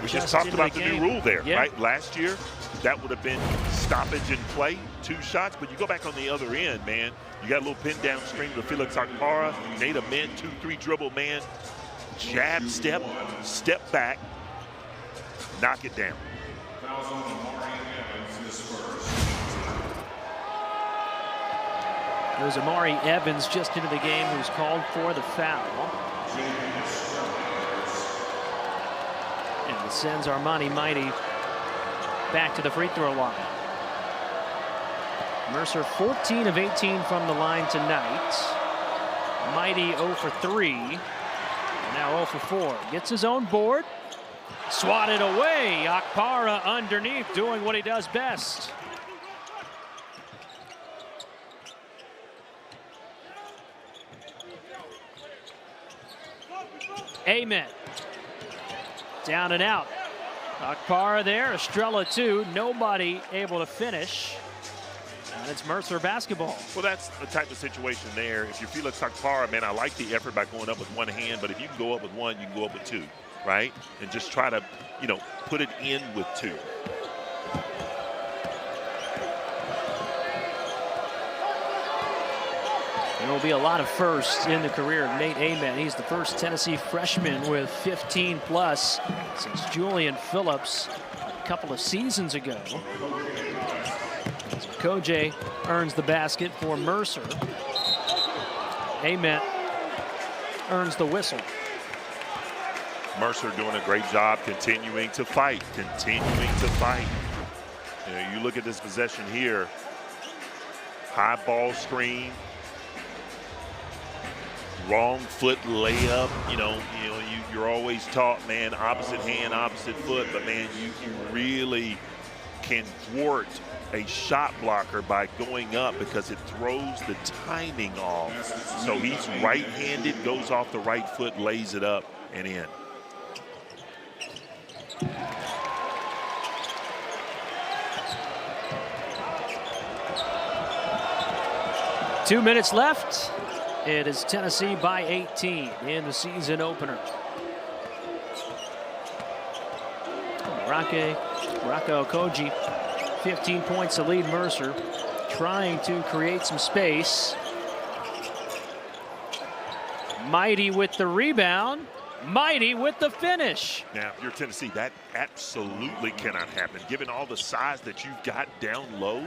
We just talked about the new rule there, yeah. right? Last year, that would have been stoppage and play, 2 shots. But you go back on the other end, man. You got a little pin downstream to Felix Akpara. Nate Amen, 2-3 dribble, man. Jab, step back, knock it down. It was Amari Evans just into the game who's called for the foul. And it sends Armani Mighty back to the free throw line. Mercer 14 of 18 from the line tonight. Mighty 0 for 3. Now 0 for 4. Gets his own board. Swatted away. Akpara underneath doing what he does best. Amen. Down and out. Akpara there. Estrella 2. Nobody able to finish. And it's Mercer basketball. Well, that's the type of situation there. If you're Felix Akpara, man, I like the effort by going up with one hand, but if you can go up with one, you can go up with 2, right? And just try to, put it in with 2. There will be a lot of firsts in the career of Nate Amen. He's the first Tennessee freshman with 15 plus since Julian Phillips a couple of seasons ago. Koje earns the basket for Mercer. Amen earns the whistle. Mercer doing a great job continuing to fight. You know, you look at this possession here, high ball screen, wrong foot layup. You're always taught, man, opposite hand, opposite foot, but man, you really can thwart a shot blocker by going up because it throws the timing off. So he's right-handed, goes off the right foot, lays it up and in. Two minutes left. It is Tennessee by 18 in the season opener. Rocco Koji, 15 points to lead Mercer, trying to create some space. Mighty with the rebound. Mighty with the finish. Now, if you're Tennessee, that absolutely cannot happen. Given all the size that you've got down low,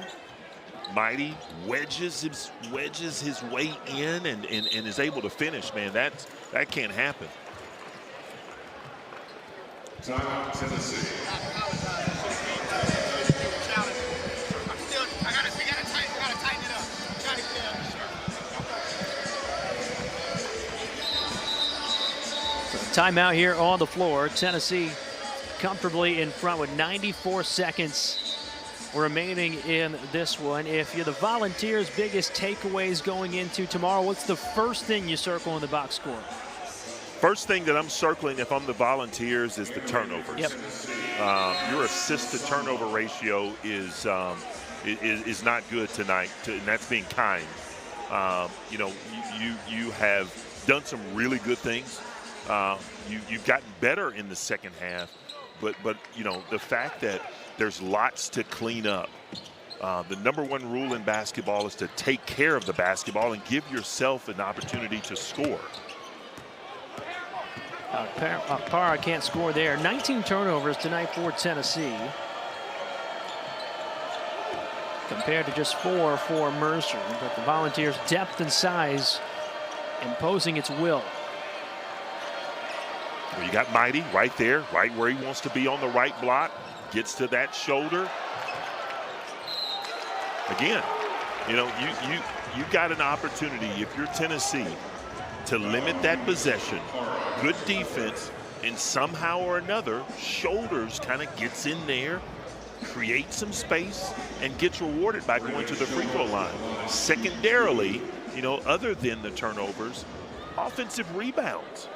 Mighty wedges his way in and is able to finish. Man, that can't happen. Timeout, Tennessee. Timeout here on the floor. Tennessee comfortably in front with 94 seconds remaining in this one. If you're the Volunteers' biggest takeaways going into tomorrow, what's the first thing you circle in the box score? First thing that I'm circling if I'm the Volunteers is the turnovers. Yep. Your assist to turnover ratio is not good tonight, and that's being kind. You have done some really good things. You've gotten better in the second half, but the fact that there's lots to clean up. The number one rule in basketball is to take care of the basketball and give yourself an opportunity to score. Parra can't score there. 19 turnovers tonight for Tennessee, compared to just 4 for Mercer. But the Volunteers' depth and size imposing its will. Well, you got Mighty right there, right where he wants to be on the right block. Gets to that shoulder. Again, you got an opportunity if you're Tennessee to limit that possession. Good defense, and somehow or another, Shoulders kind of gets in there, creates some space, and gets rewarded by going to the free throw line. Secondarily, other than the turnovers, offensive rebounds.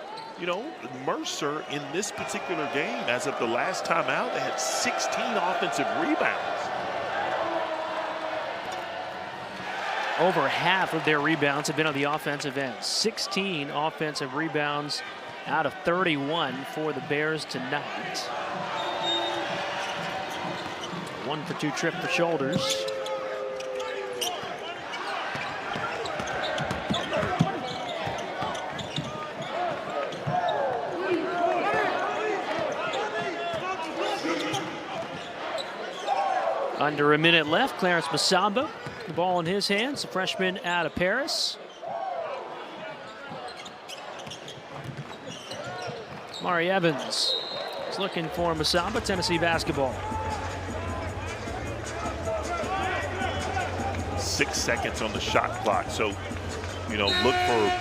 Mercer in this particular game, as of the last time out, they had 16 offensive rebounds. Over half of their rebounds have been on the offensive end. 16 offensive rebounds out of 31 for the Bears tonight. 1-for-2 trip for Shoulders. Under a minute left, Clarence Masamba, the ball in his hands, the freshman out of Paris. Mari Evans is looking for Masamba, Tennessee basketball. 6 seconds on the shot clock, so look for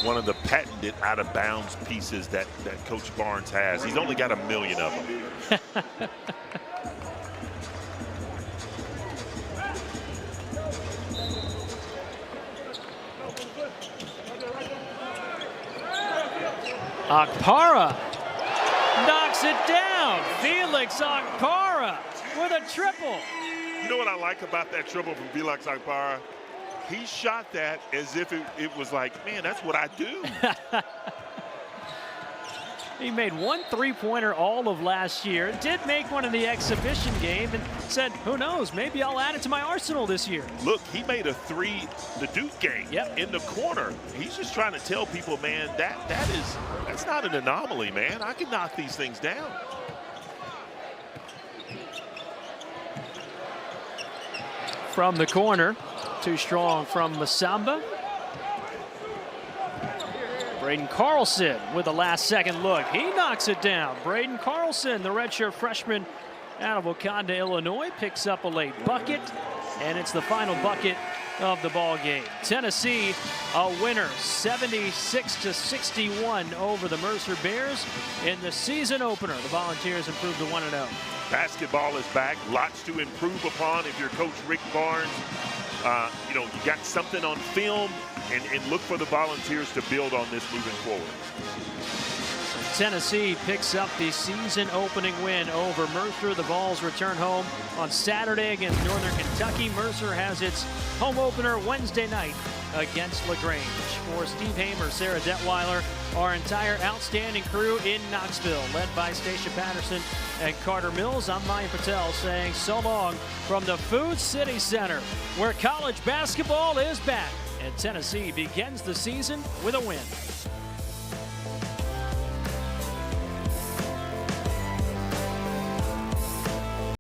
one of the patented out of bounds pieces that Coach Barnes has. He's only got 1 million of them. Okpara knocks it down. Felix Okpara with a triple. You know what I like about that triple from Felix Okpara? He shot that as if it was like, man, that's what I do. He made 1 3-pointer all of last year. Did make one in the exhibition game and said, who knows, maybe I'll add it to my arsenal this year. Look, he made a 3 the Duke game in the corner. He's just trying to tell people, man, that's not an anomaly, man. I can knock these things down. From the corner, too strong from Masamba. Braden Carlson with a last-second look. He knocks it down. Braden Carlson, the redshirt freshman out of Wakanda, Illinois, picks up a late bucket, and it's the final bucket of the ball game. Tennessee a winner, 76-61 over the Mercer Bears in the season opener. The Volunteers improved to 1-0. Basketball is back. Lots to improve upon if you're Coach Rick Barnes. You know, you got something on film, and look for the Volunteers to build on this moving forward. Tennessee picks up the season opening win over Mercer. The Vols return home on Saturday against Northern Kentucky. Mercer has its home opener Wednesday night against LaGrange. For Steve Hamer, Sarah Detweiler, our entire outstanding crew in Knoxville, led by Stacia Patterson and Carter Mills, I'm Maya Patel saying so long from the Food City Center, where college basketball is back, and Tennessee begins the season with a win.